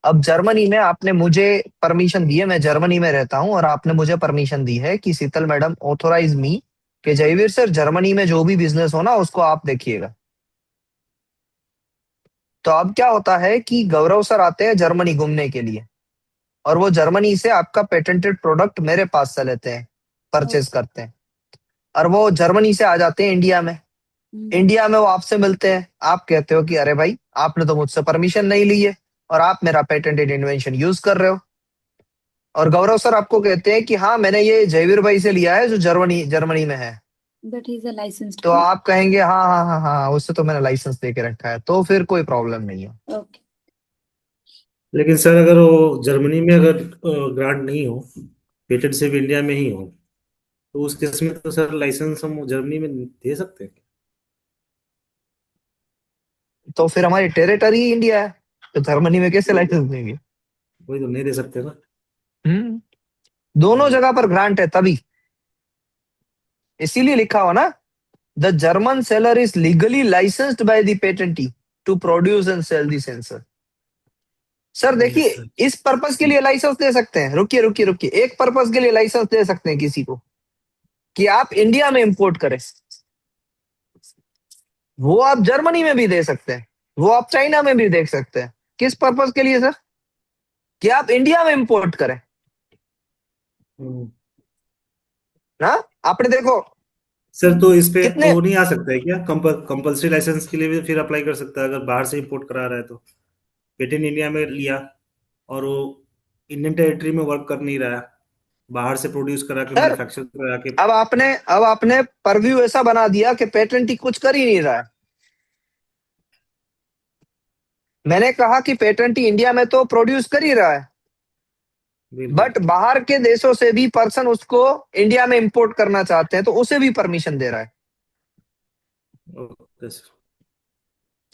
अब जर्मनी में आपने मुझे परमिशन दी है, मैं जर्मनी में रहता हूं और आपने मुझे परमिशन दी है कि शीतल मैडम ऑथोराइज मी कि जयवीर सर जर्मनी में जो भी बिजनेस हो ना उसको आप देखिएगा। तो अब क्या होता है कि गौरव सर आते हैं जर्मनी घूमने के लिए और वो जर्मनी से आपका पेटेंटेड प्रोडक्ट मेरे पास से लेते हैं, परचेज करते हैं, और वो जर्मनी से आ जाते हैं इंडिया में। इंडिया में वो आपसे मिलते हैं, आप कहते हो कि अरे भाई आपने तो मुझसे परमिशन नहीं ली है और आप मेरा पेटेंटेड इन्वेंशन यूज कर रहे हो। और गौरव सर आपको कहते हैं कि हाँ मैंने ये जयवीर भाई से लिया है जो जर्मनी जर्मनी में है। But he is a licensed. तो आप कहेंगे हाँ हाँ हाँ हाँ उससे तो मैंने लाइसेंस दे के रखा है, तो फिर कोई प्रॉब्लम नहीं है। ओके। लेकिन सर अगर वो जर्मनी में अगर ग्रांट नहीं हो पेटेंट सिर्फ इंडिया में ही हो, तो उस केस में तो सर लाइसेंस हम जर्मनी में दे सकते हैं। तो फिर हमारी टेरिटरी ही इंडिया है, तो जर्मनी में कैसे लाइसेंस देंगे? वही तो, नहीं दे सकते ना। हम्म दोनों हम्म, जगह पर ग्रांट है तभी, इसीलिए लिखा हो ना, the German seller is legally licensed by the patentee to produce and sell the sensor. Sir yes देखिए, सर। इस पर्पस के लिए लाइसेंस दे सकते हैं, रुकिए रुकिए रुकिए, एक पर्पस के लिए लाइसेंस दे सकते हैं किसी को, कि आप इंडिया में इंपोर्ट करें। वो आप जर्मनी में भी दे सकते हैं, वो आप चाइना में भी देख सकते हैं। किस पर्पस के लिए सर? कि आप इंडिया में इंपोर्ट करें हम्म। ना। आपने देखो सर तो इस पे कितने, वो नहीं आ सकता है क्या, कंपल्सरी लाइसेंस के लिए भी फिर अप्लाई कर सकता है अगर बाहर से इंपोर्ट करा रहा है तो? पेटेंट इंडिया में लिया और वो इंडियन टेरिटरी में वर्क कर नहीं रहा है, बाहर से प्रोड्यूस करा के सर मैन्युफैक्चर करा के। अब आपने परव्यू ऐसा बना दिया कि पेटेंट ही कुछ कर ही नहीं रहा है। मैंने कहा कि पेटेंट ही इंडिया में तो प्रोड्यूस कर ही रहा है, बिल्कुल। बट बाहर के देशों से भी पर्सन उसको इंडिया में इंपोर्ट करना चाहते हैं तो उसे भी परमिशन दे रहा है। Okay sir.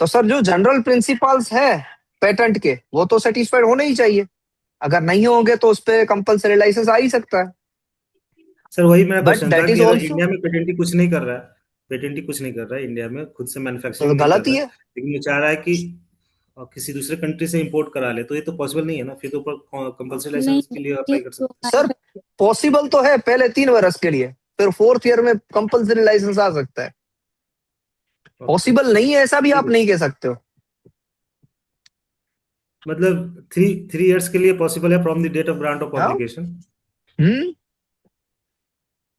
तो सर जो जनरल प्रिंसिपल्स हैं पेटेंट के, वो तो सेटिस्फाइड होने ही चाहिए। अगर नहीं होंगे तो उस पर कंपलसरी लाइसेंस आ ही सकता है। सर वही मेरा बट क्वेश्चन था दैट इज कि अगर ऑल्सो इंडिया में पेटेंट कुछ नहीं कर रहा है, पेटेंट कुछ नहीं कर रहा है इंडिया में, खुद से तो मैन्युफैक्चरिंग नहीं कर गलत रहा ही है, है। लेकिन वो चाह रहा है कि किसी दूसरे कंट्री से इंपोर्ट करा ले, तो ये तो पॉसिबल नहीं है ना, फिर तो कंपल्सरी नहीं, लाइसेंस के लिए ये अप्लाई कर तो सकते सर पॉसिबल तो है पहले 3 वर्ष के लिए, फिर 4th ईयर में कंपलसरी लाइसेंस आ सकता है। हैं। ओके, पॉसिबल नहीं है ऐसा भी ठीक आप है। नहीं कह सकते हो। मतलब थ्री थ्री इयर्स के लिए पॉसिबल है from the date of grant of हाँ। पब्लिकेशन, हम्म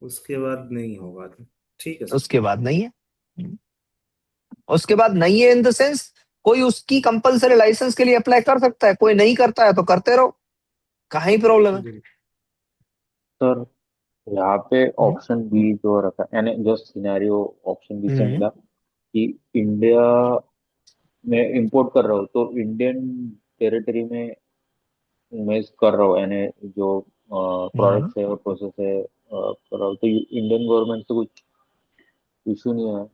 उसके बाद नहीं होगा तो ठीक है सर। उसके बाद नहीं है। हम्म। उसके बाद नहीं है इन द सेंस, कोई उसकी कंपलसरी लाइसेंस के लिए अप्लाई कर सकता है, कोई नहीं करता है तो करते रहो, कहाँ ही प्रॉब्लम है। बिल्कुल। सर यहाँ पे हम्म ऑप्शन बी जो रखा है, यानी जस्ट सिनेरियो ऑप्शन बी से हम्म मिला कि इंडिया में इंपोर्ट कर रहा हो तो इंडियन टेरिटरी में मैं कर रहा हूँ, यानी जो हम्म। प्रोडक्ट्स है और प्रोसेस है कर रहा हूँ, तो इंडियन गवर्नमेंट से कुछ इशू नहीं है?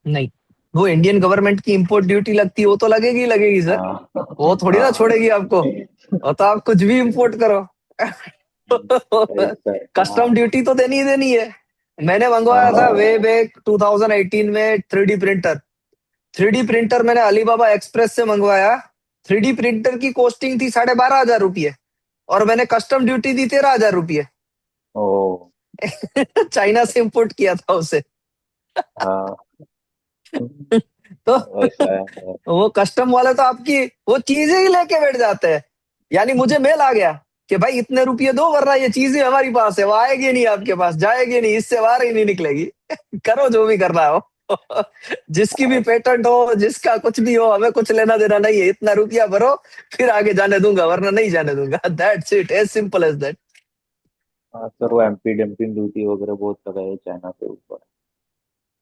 नहीं, वो इंडियन गवर्नमेंट की इंपोर्ट ड्यूटी लगती है, वो तो लगेगी ही लगेगी सर। हाँ वो थोड़ी ना हाँ। छोड़ेगी आपको, वो तो आप कुछ भी इंपोर्ट करो। ऐसा है, हाँ कस्टम ड्यूटी तो देनी ही देनी है। मैंने मंगवाया था हाँ। वे बैक 2018 में 3D प्रिंटर। 3D प्रिंटर मैंने अलीबाबा एक्सप्रेस से मंगवाया। 3D प्रिंटर की कॉस्टिंग थी 12,500 रुपये, और मैंने कस्टम ड्यूटी दी 13,000 रुपये। ओ चाइना से इंपोर्ट किया था उसे। हाँ। तो ऐसा है। वो कस्टम वाले तो आपकी वो चीजें ही लेके बैठ जाते हैं। यानी मुझे मेल आ गया कि भाई इतने रुपये दो वरना ये चीजें हमारी पास है, वो आएगी नहीं आपके पास, जाएगी नहीं, इससे बाहर ही नहीं निकलेगी। करो जो भी करना हो। जिसकी भी पेटेंट हो, जिसका कुछ भी हो, हमें कुछ लेना देना नहीं है, इतना रुपया भरो फिर आगे जाने दूंगा वरना नहीं जाने दूंगा। That's it, as simple as that. हाँ सर, वो एंटी डंपिंग ड्यूटी वगैरह बहुत लगाई है चाइना के ऊपर।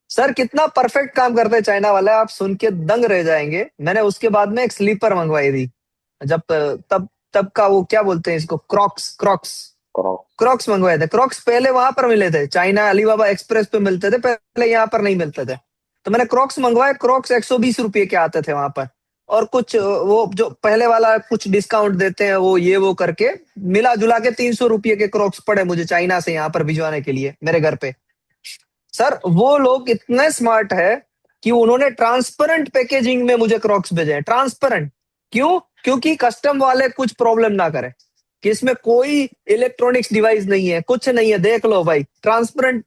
सर कितना परफेक्ट काम करते हैं चाइना वाले, आप सुन के दंग रह जाएंगे। मैंने उसके बाद में एक स्लीपर मंगवाई थी, जब तब तब का वो क्या बोलते हैं इसको, क्रॉक्स क्रॉक्स क्रॉप। क्रॉक्स मंगवाए थे। क्रॉक्स पहले वहां पर मिले थे, चाइना अलीबाबा एक्सप्रेस पे मिलते थे पहले, यहाँ पर नहीं मिलते थे। तो मैंने क्रॉक्स मंगवाए, क्रॉक्स 120 रुपये के आते थे वहां पर। और कुछ वो जो पहले वाला कुछ डिस्काउंट देते हैं वो ये वो करके, मिला जुला के 300 रुपये के क्रॉक्स पड़े मुझे चाइना से यहाँ पर भिजवाने के लिए मेरे घर पे। सर वो लोग इतने स्मार्ट है कि उन्होंने ट्रांसपेरेंट पैकेजिंग में मुझे क्रॉक्स भेजे हैं, ट्रांसपेरेंट। क्यों? क्योंकि कस्टम वाले कुछ प्रॉब्लम ना करे कि इसमें कोई इलेक्ट्रॉनिक्स डिवाइस नहीं है, कुछ नहीं है, देख लो भाई ट्रांसपेरेंट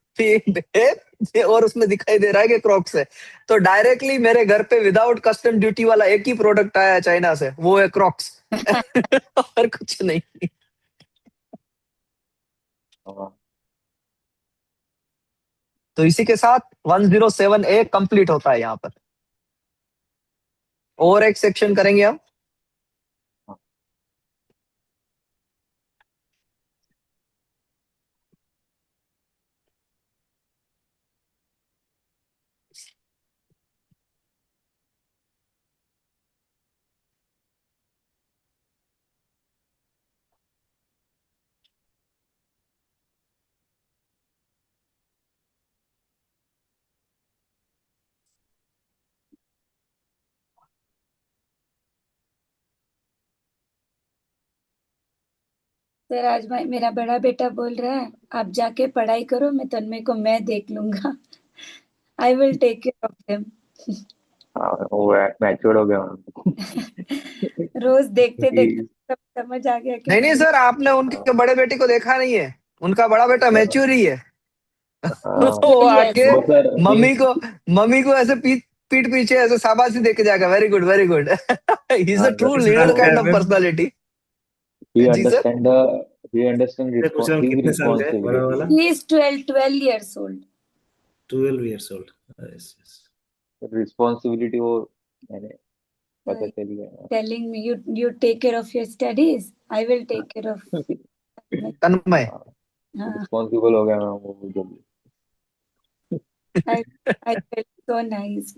है और उसमें दिखाई दे रहा है कि क्रॉक्स है। तो डायरेक्टली मेरे घर पे विदाउट कस्टम ड्यूटी वाला एक ही प्रोडक्ट आया है चाइना से, वो है क्रॉक्स। और कुछ नहीं। हाँ तो इसी के साथ 107A कंप्लीट होता है यहाँ पर। और एक सेक्शन करेंगे हम। हाँ। सर आज मेरा बड़ा बेटा बोल रहा है आप जाके पढ़ाई करो, मैं तन्मय को मैं देख लूंगा। I will take care of them. हाँ, वो मैच्योर हो गया रोज देखते देखते अभी। सब समझ आ गया कि नहीं नहीं नहीं। सर, आपने उनके बड़े बेटे को देखा नहीं है, उनका बड़ा बेटा मैच्योर ही है। हाँ, वो यस। आके बट सर मम्मी मीन्स, को मम्मी को ऐसे पीठ पीछे ऐसे शाबाशी दे के जाएगा, very good very good. He is हाँ अ सर, ट्रू कितने लीडर साल का काइंड है ऑफ फिर? पर्सनालिटी। he जी sir. understand the he understand मैं पूछ रहा हूँ his कितने साल का है बड़ा responsibility। वाला? He is 12 years old। 12 years old। Yes yes. Responsibility वो मैंने So पता चल गया। telling me you take care of your studies, I will take care of my। तन्मय। हाँ। रिस्पॉन्सिबल हो गया मैं वो जल्दी। I I felt so nice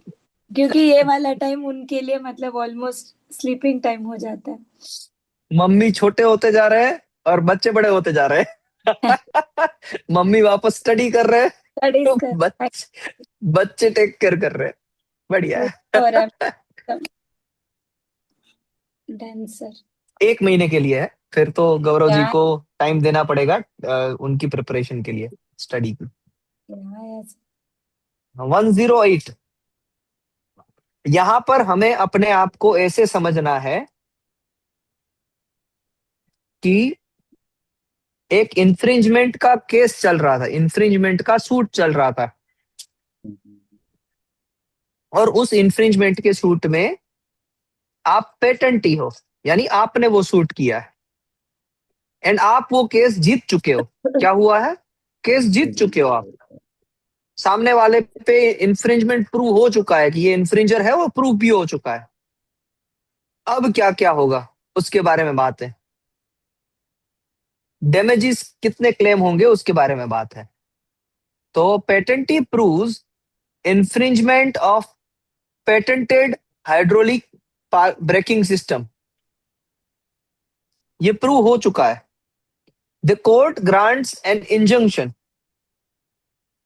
क्योंकि ये वाला टाइम उनके लिए मतलब ऑलमोस्ट स्लीपिंग टाइम हो जाता है। मम्मी छोटे होते जा रहे हैं और बच्चे बड़े होते जा रहे हैं। मम्मी वापस स्टडी कर रहे हैं, स्टडीज तो कर बच्चे टेक केयर कर रहे हैं। बढ़िया और है। Done sir. 1 महीने के लिए है, फिर तो गौरव जी या को टाइम देना पड़ेगा उनकी प्रिपरेशन के लिए, स्टडी की। 108। यहाँ पर हमें अपने आप को ऐसे समझना है कि एक इंफ्रिंजमेंट का केस चल रहा था, इंफ्रिंजमेंट का सूट चल रहा था, और उस इंफ्रिंजमेंट के सूट में आप पेटेंटी हो, यानी आपने वो सूट किया है, एंड आप वो केस जीत चुके हो। क्या हुआ है? केस जीत चुके हो आप। सामने वाले पे इंफ्रिंजमेंट प्रूव हो चुका है कि ये इंफ्रिंजर है, वो प्रूव भी हो चुका है। अब क्या क्या होगा उसके बारे में बात है। डैमेजेस कितने क्लेम होंगे उसके बारे में बात है। तो patentee proves infringement of patented hydraulic braking system, ये प्रूव हो चुका है। The court grants an injunction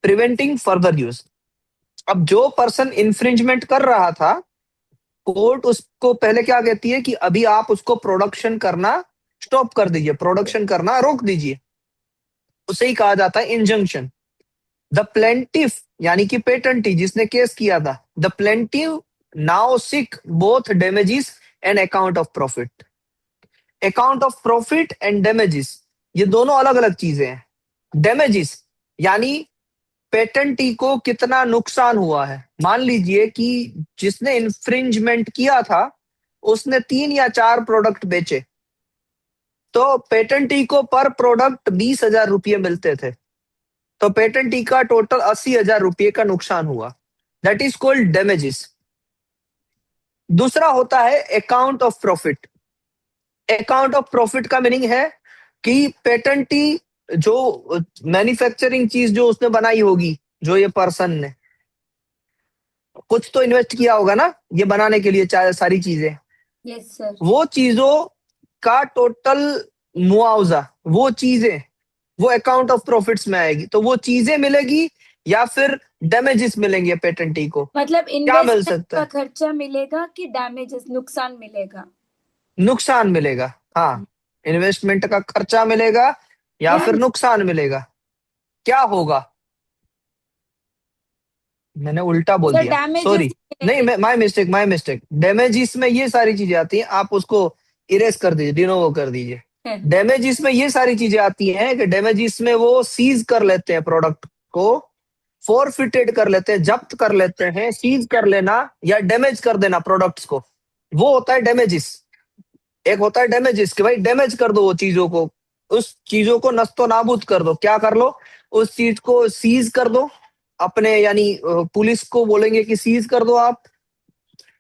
preventing further use. अब जो पर्सन इंफ्रिंजमेंट कर रहा था, कोर्ट उसको पहले क्या कहती है कि अभी आप उसको प्रोडक्शन करना स्टॉप कर दीजिए, प्रोडक्शन करना रोक दीजिए। उसे ही कहा जाता है इंजंक्शन। द प्लेंटिफ यानी कि पेटेंटी जिसने केस किया था, the plaintiff now sick both damages and account of profit. Account of profit and damages, ये दोनों अलग अलग चीजें हैं। डैमेजेस यानी पेटेंटी को कितना नुकसान हुआ है। मान लीजिए कि जिसने इंफ्रिंजमेंट किया था उसने 3 या 4 प्रोडक्ट बेचे, तो पेटेंटी को पर प्रोडक्ट 20,000 रुपये मिलते थे, तो पेटेंटी का टोटल 80,000 रुपये का नुकसान हुआ। That is called damages. दूसरा होता है account of profit. Account of profit का मीनिंग है कि पेटेंटी जो मैन्युफैक्चरिंग चीज जो उसने बनाई होगी, जो ये पर्सन ने कुछ तो इन्वेस्ट किया होगा ना ये बनाने के लिए, चाहे सारी चीजें, यस सर। वो चीजों का टोटल मुआवजा, वो चीजें वो अकाउंट ऑफ प्रॉफिट्स में आएगी। तो वो चीजें मिलेगी या फिर डैमेजेस मिलेंगे पेटेंटी को, मतलब क्या मिल इन्वेस्टमेंट सकता का है? खर्चा मिलेगा कि डैमेजेस नुकसान मिलेगा? नुकसान मिलेगा। हाँ, इन्वेस्टमेंट का खर्चा मिलेगा या फिर नुकसान मिलेगा। क्या होगा? मैंने उल्टा बोल सर दिया, डैमेजेस सॉरी। नहीं, my mistake my mistake. Damages में ये सारी चीजें आती हैं, आप उसको इरेज कर दीजिए, डिनोवो कर दीजिए। डैमेजेस में ये सारी चीजें आती हैं कि डैमेजेस में वो सीज कर लेते हैं प्रोडक्ट को, फोरफिटेड कर लेते हैं, जब्त कर लेते हैं। सीज कर लेना या डैमेज कर देना प्रोडक्ट्स को, वो होता है डैमेजेस। एक होता है डैमेजेस कि भाई डैमेज कर दो वो चीजों को, उस चीजों को नस्तो नाबूद कर दो। क्या कर लो? उस चीज को सीज कर दो अपने, यानी पुलिस को बोलेंगे कि सीज कर दो आप,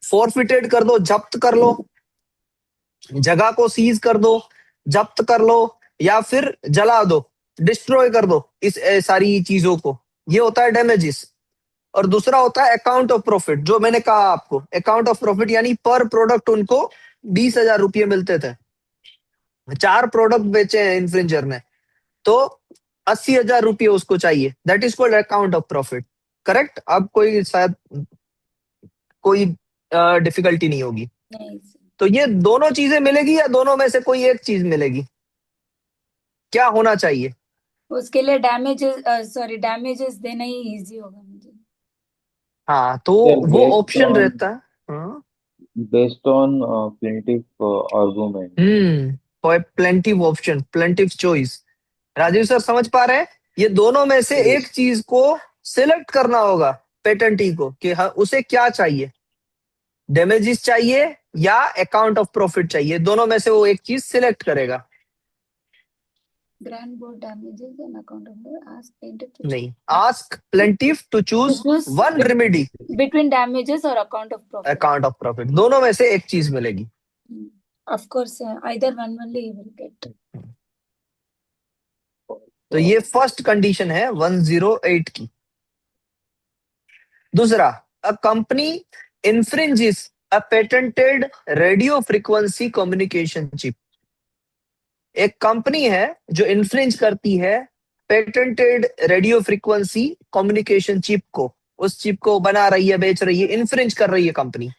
फोरफिटेड कर दो, जब्त कर लो, जगह को सीज कर दो, जब्त कर लो, या फिर जला दो, डिस्ट्रॉय कर दो इस सारी चीजों को। ये होता है डैमेजेस। और दूसरा होता है अकाउंट ऑफ प्रॉफिट, जो मैंने कहा आपको। अकाउंट ऑफ प्रॉफिट यानी पर प्रोडक्ट उनको 20,000 रुपये मिलते थे, 4 प्रोडक्ट बेचे हैं इन्फ्रिंजर ने, तो 80,000 रुपये उसको चाहिए। That is called account of profit. Correct? अब कोई शायद कोई डिफिकल्टी नहीं होगी। नहीं। तो ये दोनों चीजें मिलेगी या दोनों में से कोई एक चीज मिलेगी? क्या होना चाहिए? उसके लिए डैमेजेस देना ही इजी होगा मुझे। हाँ, तो Sir, वो ऑप्शन रहता है। हाँ, based on plaintiff argument. Plaintiff option, plaintiff choice. Rajiv sir समझ पा रहे हैं? ये दोनों में से एक चीज को सिलेक्ट करना होगा पेटेंटी को कि हाँ उसे क्या चाहिए, डैमेजेस चाहिए या अकाउंट ऑफ प्रॉफिट चाहिए, दोनों में से वो एक चीज सिलेक्ट करेगा। Grant board damages and account of ask plaintiff to नहीं, ask plaintiff to choose one remedy between damages or account of profit. Account of profit, दोनों में से एक चीज मिलेगी। Of course, either one only you will get. तो ये first condition है 108 की। दूसरा, a company infringes a patented radio frequency communication chip। एक कंपनी है जो इन्फ्रिंज करती है patented radio frequency communication chip को, उस चिप को बना रही है, बेच रही है, इन्फ्रिंज कर रही है company.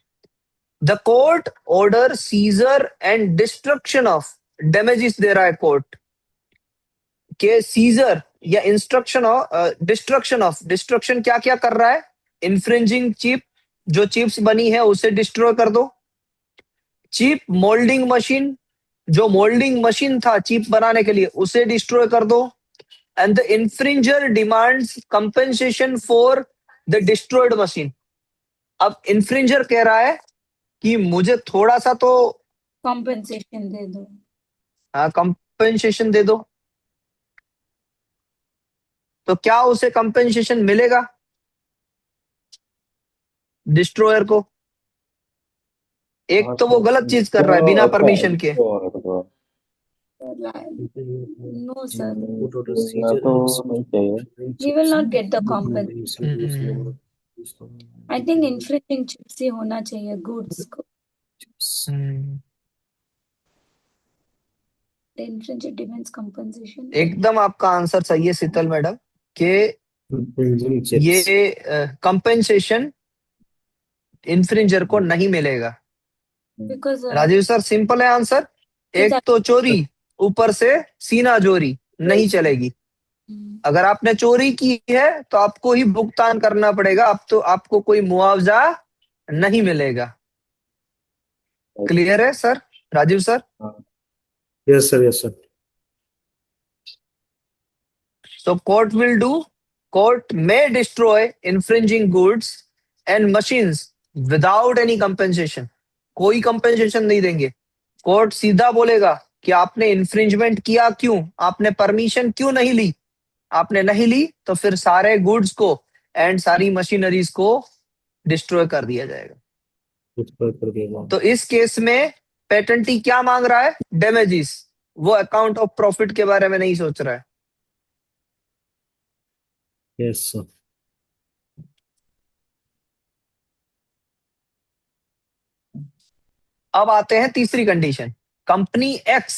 The court order seizure and destruction of, damages दे रहा है कोर्ट के सीजर या instruction of destruction of, destruction क्या क्या कर रहा है? इन्फ्रिंजिंग चिप, जो चिप्स बनी है उसे डिस्ट्रॉय कर दो। चिप मोल्डिंग मशीन, जो मोल्डिंग मशीन था चिप बनाने के लिए उसे डिस्ट्रॉय कर दो। And the infringer demands compensation for the destroyed machine. अब इन्फ्रिंजर कह रहा है कि मुझे थोड़ा सा तो कंपनसेशन दे दो। कंपेंसेशन दे दो। तो क्या उसे कंपेंसेशन मिलेगा डिस्ट्रॉयर को? एक तो वो गलत चीज कर रहा है बिना परमिशन के। No, sir. ना तो नहीं चाहिए। He will not get the compensation. I think infringing chips ही होना चाहिए goods को। The infringer demands compensation. एकदम आपका आंसर सही है शीतल मैडम के ये कंपेंसेशन इन्फ्रिंजर को नहीं मिलेगा। Because राजीव सर सिंपल है आंसर, एक तो चोरी ऊपर से सीना जोरी नहीं चलेगी। अगर आपने चोरी की है तो आपको ही भुगतान करना पड़ेगा, अब तो आपको कोई मुआवजा नहीं मिलेगा। क्लियर है sir? Rajiv sir? Yes sir, yes sir. So court may destroy infringing goods and machines without any compensation। कोई compensation नहीं देंगे। कोर्ट सीधा बोलेगा कि आपने इन्फ्रिंजमेंट किया क्यों, आपने परमिशन क्यों नहीं ली, आपने नहीं ली तो फिर सारे गुड्स को एंड सारी मशीनरीज को डिस्ट्रॉय कर दिया जाएगा। तो इस केस में पेटेंटी क्या मांग रहा है? डैमेजेस। वो अकाउंट ऑफ प्रॉफिट के बारे में नहीं सोच रहा है। Yes sir. अब आते हैं तीसरी condition. Company x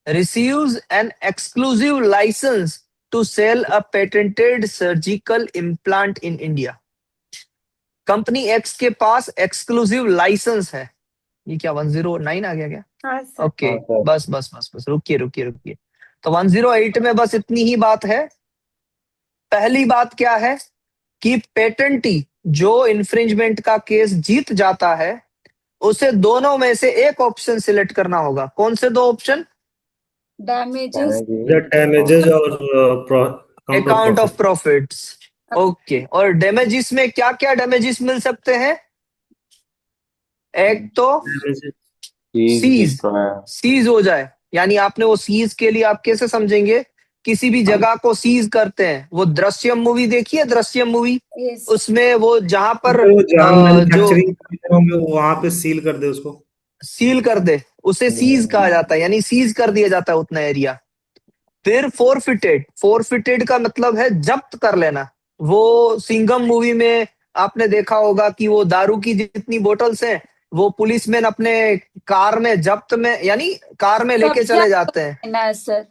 receives an exclusive license to sell a patented surgical implant in India। Company x के पास एक्सक्लूसिव लाइसेंस है। ये क्या 109 आ गया क्या? हाँ सर। ओके, बस बस बस बस रुकिए। तो 108 में बस इतनी ही बात है। पहली बात क्या है कि पेटेंटी जो इन्फ्रिंजमेंट का केस जीत जाता है उसे दोनों में से एक ऑप्शन सिलेक्ट करना होगा। कौन से दो ऑप्शन? डैमेजेस और अकाउंट ऑफ प्रॉफिट्स। ओके, और डैमेजेस में क्या क्या डैमेजेस मिल सकते हैं? एक तो सीज हो जाए, यानी आपने वो सीज के लिए आप कैसे समझेंगे? किसी भी जगह को सीज करते हैं। वो दृश्यम मूवी देखी है? दृश्यम मूवी, उसमें वो जहां पर जो वहां पे सील कर दे, उसको सील कर दे, उसे सीज कहा जाता है, यानी सीज कर दिया जाता है उतना एरिया। फिर फोरफिटेड का मतलब है जब्त कर लेना। वो सिंघम मूवी में आपने देखा होगा कि वो दारू की जितनी बोतल्स हैं वो पुलिसमैन अपने कार में जब्त में, यानी कार में लेके चले जाते हैं। सर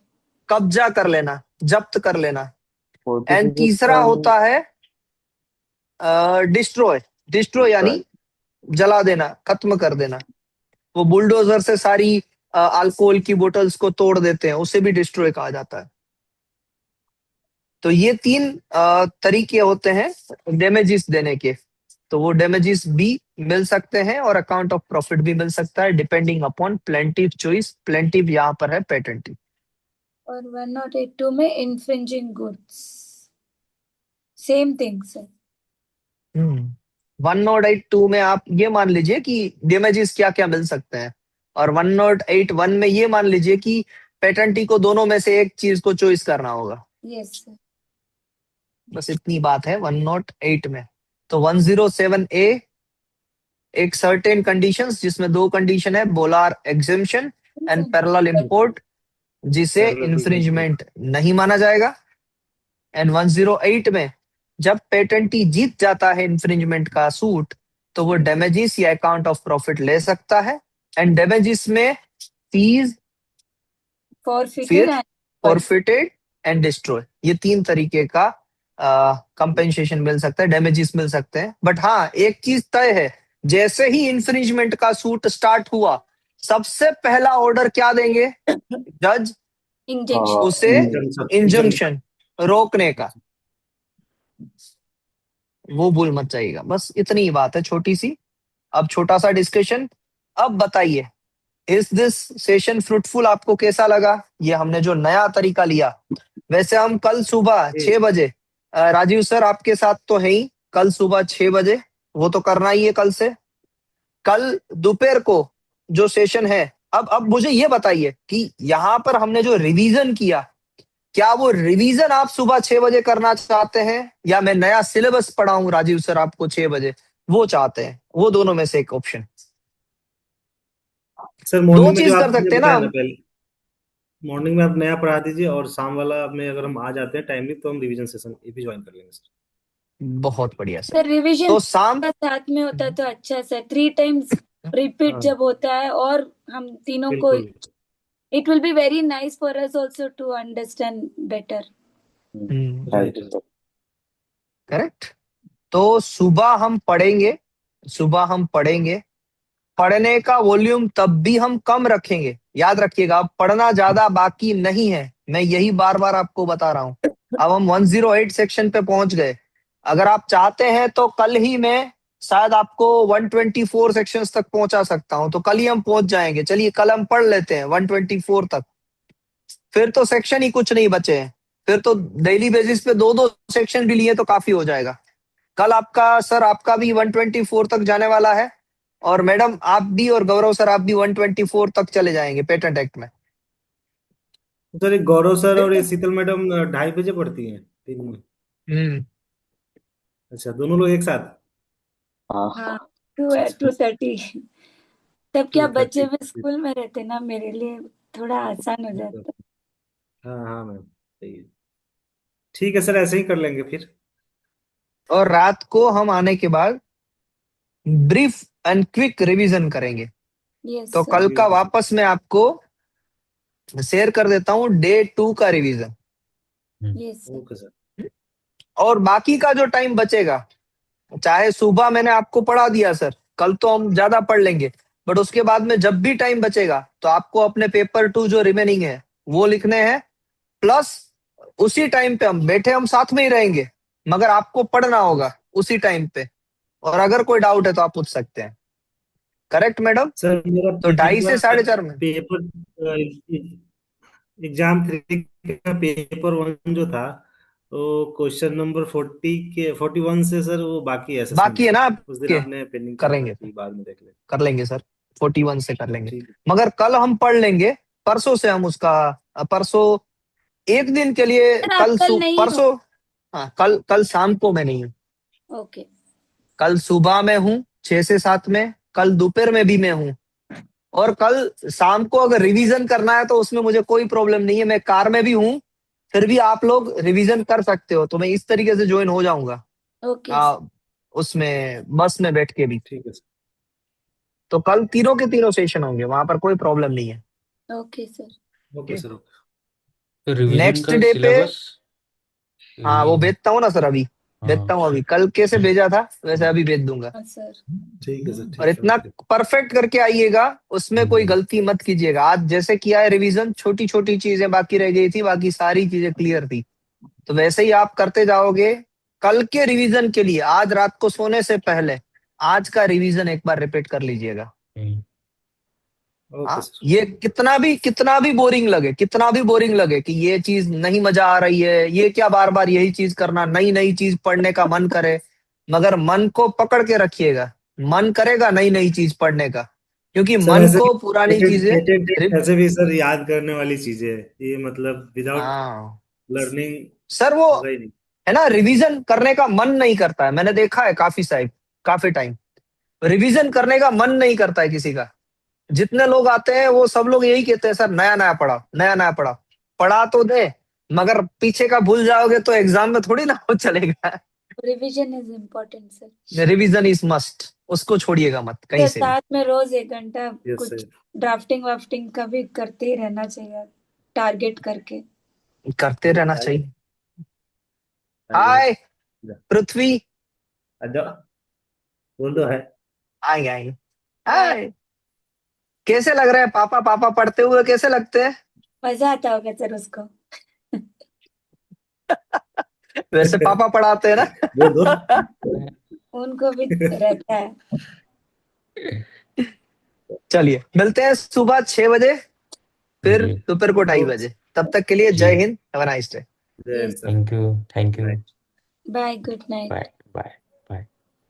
कब्जा कर लेना, जब्त कर लेना। एंड तीसरा होता है डिस्ट्रॉय यानी जला देना, खत्म कर देना। वो बुलडोजर से सारी अल्कोहल की बोतल्स को तोड़ देते हैं, उसे भी डिस्ट्रॉय कहा जाता है। तो ये 3 तरीके होते हैं डैमेजेस देने के। तो वो डैमेजेस भी मिल सकते हैं और अकाउंट ऑफ प्रॉफिट भी मिल सकता है, depending upon plaintiff choice. Plaintiff यहाँ पर है पेटेंटिव। और 108(2) में infringing goods, same thing sir. 108(2) में आप ये मान लीजिए कि डैमेजेस क्या क्या मिल सकते हैं, और 108(1) में ये मान लीजिए कि पेटेंटी को दोनों में से एक चीज को चॉइस करना होगा। Yes sir. बस इतनी बात है 108 में। तो 107A एक सर्टेन कंडीशंस, जिसमें 2 कंडीशन है, बोलार एग्जेम्पशन एंड पैरेलल इंपोर्ट, जिसे Parallel to import. इंफ्रिंजमेंट नहीं माना जाएगा। एंड 108 में जब पेटेंटी जीत जाता है इंफ्रिंजमेंट का सूट, तो वो डैमेजेस या अकाउंट ऑफ प्रॉफिट ले सकता है। एंड डैमेजेस में फीस, फॉरफिटेड फिर एंड फॉरफिटेड एंड डिस्ट्रॉय, ये 3 तरीके का कंपेंसेशन मिल सकता है, डैमेजेस मिल सकते हैं। बट हाँ, एक चीज तय है, जैसे ही इंफ्रिंजमेंट का सूट स्टार्ट हुआ, सबसे पहला ऑर्डर क्या देंगे जज? इंजेक्शन। उसे Injunction. इंजंक्शन, रोकने का। वो भूल मत जाइएगा। बस इतनी ही बात है छोटी सी। अब छोटा सा डिस्कशन। अब बताइए, इज दिस सेशन फ्रूटफुल? आपको कैसा लगा ये हमने जो नया तरीका लिया? वैसे हम कल सुबह 6 बजे, राजीव सर आपके साथ तो है ही, कल सुबह 6 बजे वो तो करना ही है कल से। कल दोपहर को जो सेशन है, अब मुझे ये बताइए कि यहाँ पर हमने जो रिवीजन किया, क्या वो रिवीजन आप सुबह 6 बजे करना चाहते हैं, या मैं नया सिलेबस पढ़ाऊं राजीव सर आपको 6 बजे, वो चाहते हैं? वो दोनों में से एक ऑप्शन। सर 2 मॉर्निंग में जो चीज कर आपने सकते हैं ना बताया ना हम। पहले, मॉर्निंग में आप नया पढ़ा दीजिए, और शाम वाला में अगर हम आ जाते हैं टाइमली तो हम रिवीजन सेशन ये भी ज्वाइन कर लेंगे सर। बहुत बढ़िया सर। सर रिवीजन तो शाम, साथ में होता तो अच्छा सर, 3 टाइम्स रिपीट हाँ जब होता है और हम तीनों को, बिल्कुल। It will be very nice for us also to understand better. Right. Correct. तो सुबह हम पढ़ेंगे, सुबह हम पढ़ेंगे। पढ़ने का वॉल्यूम तब भी हम कम रखेंगे, याद रखिएगा। अब पढ़ना ज्यादा बाकी नहीं है, मैं यही बार बार आपको बता रहा हूं। अब हम 108 सेक्शन पे पहुंच गए। अगर आप चाहते हैं तो कल ही मैं शायद आपको 124 सेक्शंस तक पहुंचा सकता हूं, तो कल ही हम पहुंच जाएंगे। चलिए कल हम पढ़ लेते हैं 124 तक, फिर तो सेक्शन ही कुछ नहीं बचे हैं। फिर तो डेली बेसिस पे 2-2 सेक्शन भी लिए तो काफी हो जाएगा। कल आपका सर, आपका भी 124 तक जाने वाला है, और मैडम आप भी, और गौरव सर आप भी 124 तक चले जाएंगे पेटेंट एक्ट में। सर एक गौरव सर ठीक और ये है। शीतल मैडम 2:30 बजे पढ़ती हैं दिन में। हम्म। अच्छा, दोनों लोग एक साथ। हाँ, 2:30। तब क्या टू बच्चे थर्टी भी स्कूल में रहते ना, मेरे लिए थोड़ा आसान हो जाता। हाँ हाँ मैम, सही है। ठीक है सर, ऐसे ही कर लेंगे फिर। और रात को हम आने के बाद ब्रीफ एंड क्विक रिवीजन करेंगे। यस तो सर। कल का बिल्कुल। वापस मैं आपको शेयर कर देता हूँ डे 2 का revision. Yes sir. Okay sir. और बाकी का जो टाइम बचेगा, चाहे सुबह मैंने आपको पढ़ा दिया सर, कल तो हम ज्यादा पढ़ लेंगे, बट उसके बाद में जब भी टाइम बचेगा तो आपको अपने पेपर 2 जो रिमेनिंग है वो लिखने हैं। प्लस उसी टाइम पे हम बैठे, हम साथ में ही रहेंगे, मगर आपको पढ़ना होगा उसी टाइम पे। और अगर कोई डाउट है तो आप पूछ सकते हैं। Correct madam? सर मेरा तो 2:30 से पेपर 4:30 में। पेपर एग्जाम 3 का पेपर 1 जो था, तो क्वेश्चन नंबर 41 से सर वो बाकी है असेसमेंट बाकी है से। ना उस दिन आपके? आपने पेंडिंग कर करेंगे रखी, बाद में देख ले। कर लेंगे सर, 41 से कर लेंगे। ठीक है। मगर कल हम पढ़ लेंगे, परसों से हम उसका, परसों एक दिन के लिए, सर आप कल नहीं हो? परसों, हाँ कल, कल शाम को मैं नहीं हूँ। ओके। कल सुबह में हूँ 6 से 7 में, कल दोपहर में भी मैं हूँ, और कल शाम को अगर रिवीजन करना है तो उसमें मुझे कोई प्रॉब्लम नहीं है, मैं कार में भी हूँ, फिर भी आप लोग रिवीजन कर सकते हो, तो मैं इस तरीके से ज्वाइन हो जाऊंगा ओके। उसमें बस में बैठ के भी। ठीक है सर। तो कल तीनों के तीनों सेशन होंगे, वहां पर कोई प्रॉब्लम नहीं है। Okay sir. Okay sir. Okay. तो रिवीजन नेक्स्ट का डे पे, सिलेबस हाँ वो भेजता हूँ ना सर अभी। भेजता हाँ हूँ अभी, कल कैसे भेजा था वैसे अभी भेज दूंगा। हाँ सर। ठीक है सर, और ठीक है, इतना ओके। परफेक्ट करके आइएगा, उसमें कोई गलती मत कीजिएगा। आज जैसे किया है रिवीजन, छोटी छोटी चीजें बाकी रह गई थी, बाकी सारी चीजें क्लियर थी, तो वैसे ही आप करते जाओगे। कल के रिवीजन के लिए आज रात को सोने से पहले आज का रिवीजन एक बार रिपीट कर लीजिएगा। ओके हाँ, सर। ये कितना भी बोरिंग लगे, कितना भी बोरिंग लगे कि ये चीज नहीं मजा आ रही है, ये क्या बार बार यही चीज करना, नई नई चीज पढ़ने का मन करे, मगर मन को पकड़ के रखिएगा। मन करेगा नई नई चीज पढ़ने का, क्योंकि सर मन ऐसे को पुरानी चीजें ऐसे भी सर याद करने वाली चीजें है ये, मतलब विदाउट हाँ लर्निंग सर, वो होगा ही नहीं। है ना, रिवीजन करने का मन नहीं करता है। मैंने देखा है काफी टाइम रिवीजन करने का मन नहीं करता है किसी का। जितने लोग आते हैं वो सब लोग यही कहते हैं, सर नया नया पढ़ा, नया नया पढ़ा। पढ़ा तो दे, मगर पीछे का भूल जाओगे तो एग्जाम में थोड़ी ना वो चलेगा। Revision is important sir. Revision is must, उसको छोड़िएगा मत कहीं सर से भी। साथ में रोज 1 घंटा यस कुछ सर। ड्राफ्टिंग वाफ्टिंग का भी करते ही रहना चाहिए, टारगेट करके। करते रहना आइए, चाहिए। आइए, हाय पृथ्वी, आ जाओ, बोल दो है। आएंगे आएंगे। हाय। हाय, कैसे लग रहा है पापा, पापा पढ़ते हुए कैसे लगते हैं? मजा आता होगा सर उसको। वैसे पापा पढ़ाते हैं बोल दो। ना। उनको भी रहता है। चलिए मिलते हैं सुबह 6 बजे, फिर जी दोपहर को 2:30 बजे। तब तक के लिए जी। जय हिंद, हैव अ नाइस डे। जय हिंद yes. Sir. Thank you, thank you. Right. Bye, good night. Bye bye.